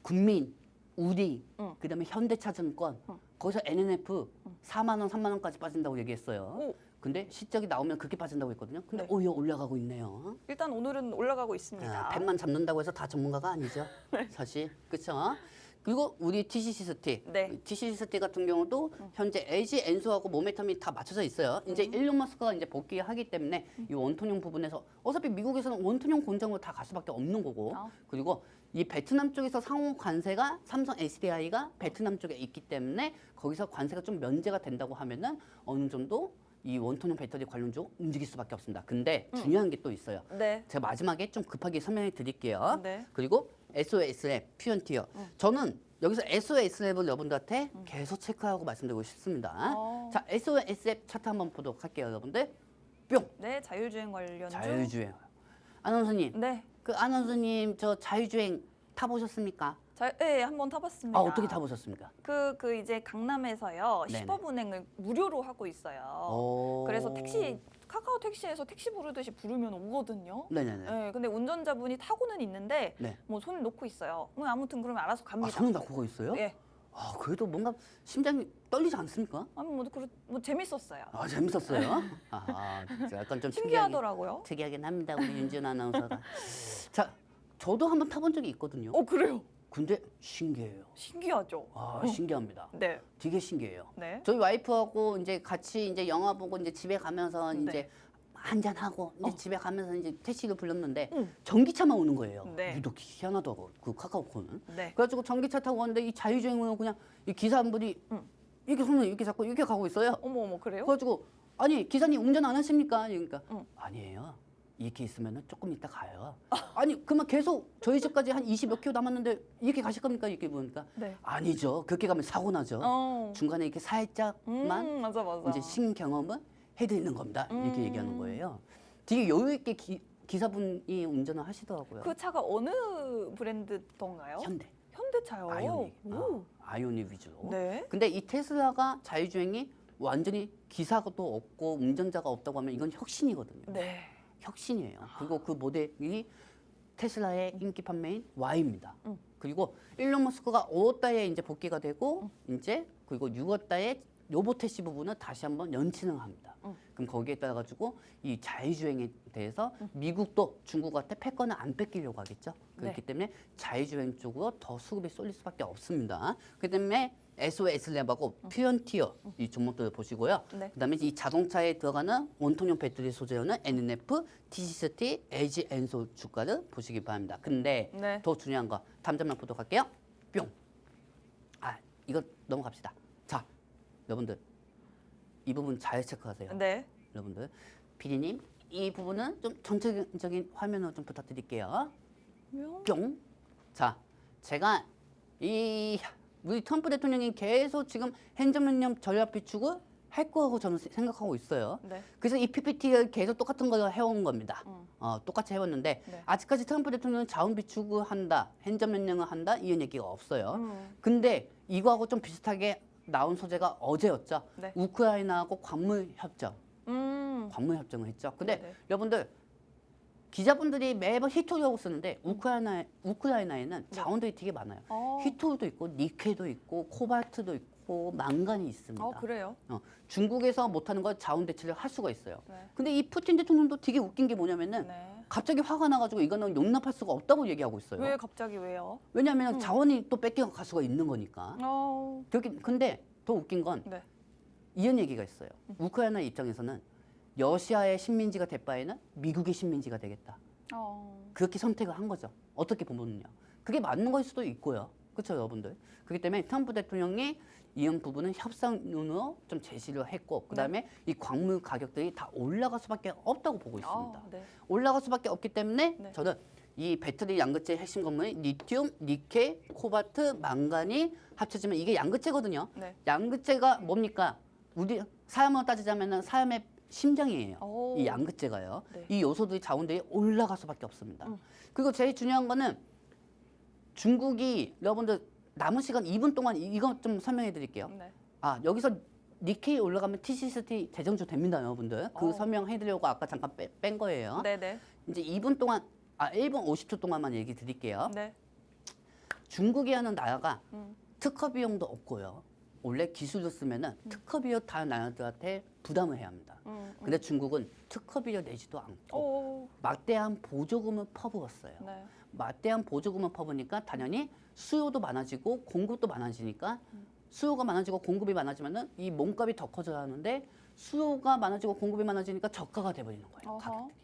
Speaker 2: 국민, 우리, 그다음에 현대차증권, 거기서 NNF 4만 원, 3만 원까지 빠진다고 얘기했어요.
Speaker 1: 오.
Speaker 2: 근데 실적이 나오면 그렇게 빠진다고 했거든요. 근데
Speaker 1: 네.
Speaker 2: 오히려 올라가고 있네요.
Speaker 1: 일단 오늘은 올라가고 있습니다.
Speaker 2: 100만 잡는다고 해서 다 전문가가 아니죠. 사실. 그렇죠? 그리고 우리 TCC스티,
Speaker 1: 네.
Speaker 2: TCC스티 같은 경우도 현재 LG 엔소하고 모멘텀이 다 맞춰져 있어요. 이제 일론 머스크가 이제 복귀하기 때문에 이 원톤형 부분에서 어차피 미국에서는 원톤형 공장으로 다 갈 수밖에 없는 거고, 그리고 이 베트남 쪽에서 상호 관세가 삼성 SDI가 베트남 쪽에 있기 때문에 거기서 관세가 좀 면제가 된다고 하면은 어느 정도 이 원톤형 배터리 관련 쪽 움직일 수밖에 없습니다. 근데 중요한 게 또 있어요.
Speaker 1: 네.
Speaker 2: 제가 마지막에 좀 급하게 설명해 드릴게요.
Speaker 1: 네.
Speaker 2: 그리고 SOS랩, 퓨언티어. 저는 여기서 SOS랩을 여러분들한테 계속 체크하고 말씀드리고 싶습니다. 자, SOS랩 차트 한번 보도록 할게요, 여러분들. 뿅!
Speaker 1: 네, 자율주행 관련
Speaker 2: 자율주행. 아나운서님,
Speaker 1: 네.
Speaker 2: 그 아나운서님 저 자율주행 타보셨습니까?
Speaker 1: 네, 한번 타봤습니다.
Speaker 2: 어떻게 타보셨습니까?
Speaker 1: 그 이제 강남에서요.
Speaker 2: 네네.
Speaker 1: 시법 운행을 무료로 하고 있어요. 그래서 카카오 택시에서 택시 부르듯이 부르면 오거든요.
Speaker 2: 네네네.
Speaker 1: 네, 근데 운전자분이 타고는 있는데
Speaker 2: 네.
Speaker 1: 뭐 손을 놓고 있어요. 아무튼 그러면 알아서 갑니다.
Speaker 2: 손을 놔고 있어요?
Speaker 1: 예.
Speaker 2: 그래도 뭔가 심장이 떨리지 않습니까?
Speaker 1: 뭐 재밌었어요.
Speaker 2: 재밌었어요. 약간 좀
Speaker 1: 신기하더라고요.
Speaker 2: 특이하긴 합니다, 우리 윤지은 아나운서가. 자, 저도 한번 타본 적이 있거든요.
Speaker 1: 그래요?
Speaker 2: 근데 신기해요.
Speaker 1: 신기하죠.
Speaker 2: 신기합니다.
Speaker 1: 네.
Speaker 2: 되게 신기해요.
Speaker 1: 네.
Speaker 2: 저희 와이프하고 이제 같이 이제 영화 보고 이제 집에 가면서
Speaker 1: 네.
Speaker 2: 이제 한잔 하고 이제 집에 가면서 이제 택시를 불렀는데 전기차만 오는 거예요.
Speaker 1: 네.
Speaker 2: 유독 희한하더라고 그 카카오콘은.
Speaker 1: 네.
Speaker 2: 그래가지고 전기차 타고 왔는데 이 자율주행으로 그냥 이 기사분들이 이렇게 손을 이렇게 잡고 이렇게 가고 있어요.
Speaker 1: 어머 그래요?
Speaker 2: 그래가지고 아니 기사님 운전 안 하십니까? 그러니까 아니에요. 이렇게 있으면은 조금 이따 가요. 아니 그러면 계속 저희 집까지 한 20몇 킬로 남았는데 이렇게 가실 겁니까? 이렇게 보니까
Speaker 1: 네.
Speaker 2: 아니죠. 그렇게 가면 사고 나죠. 중간에 이렇게 살짝만
Speaker 1: 맞아.
Speaker 2: 이제 신경험은 해드리는 겁니다. 이렇게 얘기하는 거예요. 되게 여유 있게 기사분이 운전을 하시더라고요.
Speaker 1: 그 차가 어느 브랜드던가요? 현대차요.
Speaker 2: 아이오닉.
Speaker 1: 오.
Speaker 2: 아이오닉 위주로.
Speaker 1: 네.
Speaker 2: 근데 이 테슬라가 자율주행이 완전히 기사도 없고 운전자가 없다고 하면 이건 혁신이거든요.
Speaker 1: 네.
Speaker 2: 혁신이에요. 그리고 그 모델이 테슬라의 인기 판매인 Y입니다. 그리고 일론 머스크가 5월 달에 이제 복귀가 되고 이제 그리고 6월 달에 로보택시 부분은 다시 한번 연치를 합니다. 그럼 거기에 따라 가지고 이 자율주행에 대해서 미국도 중국한테 패권을 안 뺏기려고 하겠죠. 그렇기 때문에 자율주행 쪽으로 더 수급이 쏠릴 수밖에 없습니다. 그 때문에 SOS랩하고 퓨언티어 이 종목들을 보시고요.
Speaker 1: 네.
Speaker 2: 그다음에 이 자동차에 들어가는 원통형 배터리 소재로는 NNF, TCCT, LG 엔소 주가를 보시기 바랍니다. 근데
Speaker 1: 네.
Speaker 2: 더 중요한 거 다음 장면 보도록 할게요. 뿅. 이거 넘어갑시다. 자, 여러분들 이 부분 잘 체크하세요.
Speaker 1: 네.
Speaker 2: 여러분들. PD님, 이 부분은 좀 전체적인 화면으로 좀 부탁드릴게요. 뿅. 자, 제가 우리 트럼프 대통령이 계속 지금 행정명령 전략 비축을 할 거라고 저는 생각하고 있어요.
Speaker 1: 네.
Speaker 2: 그래서 이 PPT를 계속 똑같은 걸 해온 겁니다. 똑같이 해왔는데
Speaker 1: 네.
Speaker 2: 아직까지 트럼프 대통령은 자원 비축을 한다, 행정명령을 한다 이런 얘기가 없어요. 근데 이거하고 좀 비슷하게 나온 소재가 어제였죠.
Speaker 1: 네.
Speaker 2: 우크라이나하고 광물 협정. 광물 협정을 했죠. 근데
Speaker 1: 네네.
Speaker 2: 여러분들 기자분들이 매번 히토리라고 쓰는데 우크라이나에는 자원들이 되게 많아요. 히토리도 있고 니켈도 있고 코발트도 있고 망간이 있습니다.
Speaker 1: 그래요?
Speaker 2: 중국에서 못하는 걸 자원 대체를 할 수가 있어요.
Speaker 1: 네.
Speaker 2: 근데 이 푸틴 대통령도 되게 웃긴 게 뭐냐면은
Speaker 1: 네.
Speaker 2: 갑자기 화가 나가지고 이거는 용납할 수가 없다고 얘기하고 있어요.
Speaker 1: 왜 갑자기 왜요?
Speaker 2: 왜냐하면 자원이 또 뺏겨갈 수가 있는 거니까. 근데 더 웃긴 건
Speaker 1: 네.
Speaker 2: 이런 얘기가 있어요. 우크라이나 입장에서는 러시아의 식민지가 될 바에는 미국의 식민지가 되겠다. 그렇게 선택을 한 거죠. 어떻게 보면요. 그게 맞는 걸 수도 있고요. 그렇죠, 여러분들. 그렇기 때문에 트럼프 대통령이 이런 부분은 협상론으로 좀 제시를 했고 그다음에 이 광물 가격들이 다 올라갈 수밖에 없다고 보고 있습니다.
Speaker 1: 네.
Speaker 2: 올라갈 수밖에 없기 때문에
Speaker 1: 네.
Speaker 2: 저는 이 배터리 양극재 핵심 성분이 리튬, 니켈, 코발트, 망간이 합쳐지면 이게 양극재거든요.
Speaker 1: 네.
Speaker 2: 양극재가 뭡니까? 우리 사람으로 따지자면 사람의 심장이에요. 이 양극재가요.
Speaker 1: 네.
Speaker 2: 이 요소들이 자원들이 올라갈 수밖에 없습니다. 그리고 제일 중요한 거는 중국이 여러분들 남은 시간 2분 동안 이거 좀 설명해 드릴게요.
Speaker 1: 네.
Speaker 2: 여기서 니켈이 올라가면 TCCT 대정주 됩니다, 여러분들. 그 설명해 드리려고 아까 잠깐 뺀 거예요.
Speaker 1: 네네.
Speaker 2: 이제 2분 동안 1분 50초 동안만 얘기 드릴게요.
Speaker 1: 네.
Speaker 2: 중국이라는 나라가 특허 비용도 없고요. 원래 기술을 쓰면은 특허 비용 다른 나라들한테 부담을 해야 합니다. 근데 중국은 특허 비용 내지도 않고 막대한 보조금을 퍼부었어요.
Speaker 1: 네.
Speaker 2: 막대한 보조금을 퍼부니까 당연히 수요도 많아지고 공급도 많아지니까 수요가 많아지고 공급이 많아지면은 이 몸값이 더 커져야 하는데 수요가 많아지고 공급이 많아지니까 저가가 돼버리는 거예요. 가격들이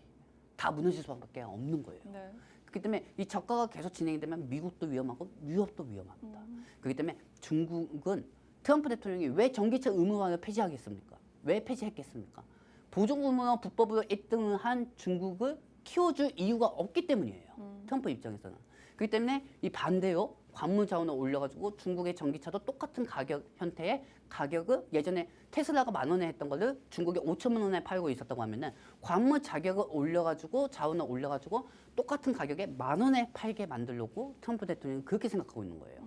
Speaker 2: 다 무너질 수밖에 없는 거예요.
Speaker 1: 네.
Speaker 2: 그렇기 때문에 이 저가가 계속 진행이 되면 미국도 위험하고 유럽도 위험합니다. 그렇기 때문에 중국은 트럼프 대통령이 왜 전기차 의무화를 폐지하겠습니까? 왜 폐지했겠습니까? 보조금으로 불법으로 1등을 한 중국을 키워줄 이유가 없기 때문이에요. 트럼프 입장에서는. 그렇기 때문에 이 반대로 광물 자원을 올려가지고 중국의 전기차도 똑같은 가격 형태의 가격을 예전에 테슬라가 10,000원에 했던 거를 중국에 5천만 원에 팔고 있었다고 하면은 광물 자격을 올려가지고 자원을 올려가지고 똑같은 가격에 10,000원에 팔게 만들려고 트럼프 대통령은 그렇게 생각하고 있는 거예요.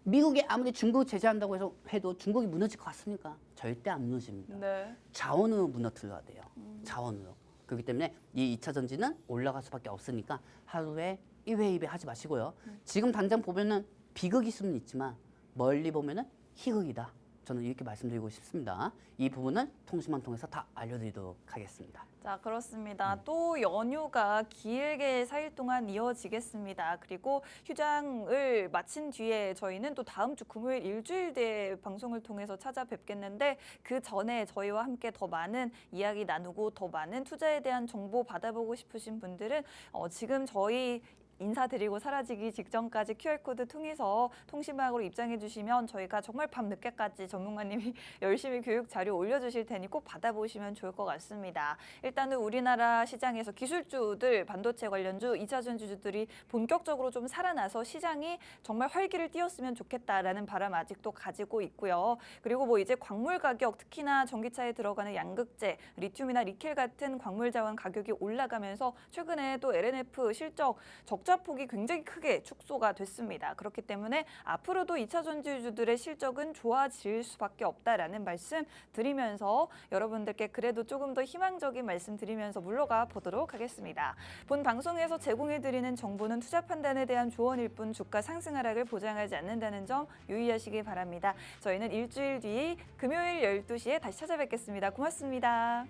Speaker 2: 미국이 아무리 중국 제재한다고 해도 중국이 무너질 것 같습니까? 절대 안 무너집니다.
Speaker 1: 네.
Speaker 2: 자원으로 무너뜨려야 돼요. 자원으로. 그렇기 때문에 이 2차 전지는 올라갈 수밖에 없으니까 하루에 1회 2회 하지 마시고요. 지금 당장 보면은 비극일 수는 있지만 멀리 보면은 희극이다. 저는 이렇게 말씀드리고 싶습니다. 이 부분은 통신망 통해서 다 알려드리도록 하겠습니다.
Speaker 1: 자, 그렇습니다. 또 연휴가 길게 4일 동안 이어지겠습니다. 그리고 휴장을 마친 뒤에 저희는 또 다음 주 금요일 일주일 뒤에 방송을 통해서 찾아뵙겠는데 그 전에 저희와 함께 더 많은 이야기 나누고 더 많은 투자에 대한 정보 받아보고 싶으신 분들은 지금 저희 인사드리고 사라지기 직전까지 QR코드 통해서 통신망으로 입장해 주시면 저희가 정말 밤늦게까지 전문가님이 열심히 교육 자료 올려주실 테니 꼭 받아보시면 좋을 것 같습니다. 일단은 우리나라 시장에서 기술주들, 반도체 관련주, 2차 전지주들이 본격적으로 좀 살아나서 시장이 정말 활기를 띄웠으면 좋겠다라는 바람 아직도 가지고 있고요. 그리고 뭐 이제 광물 가격, 특히나 전기차에 들어가는 양극재, 리튬이나 니켈 같은 광물 자원 가격이 올라가면서 최근에 또 LNF 실적 적자폭이 굉장히 크게 축소가 됐습니다. 그렇기 때문에 앞으로도 2차 전지주들의 실적은 좋아질 수밖에 없다라는 말씀 드리면서 여러분들께 그래도 조금 더 희망적인 말씀 드리면서 물러가 보도록 하겠습니다. 본 방송에서 제공해드리는 정보는 투자 판단에 대한 조언일 뿐 주가 상승 하락을 보장하지 않는다는 점 유의하시기 바랍니다. 저희는 일주일 뒤 금요일 12시에 다시 찾아뵙겠습니다. 고맙습니다.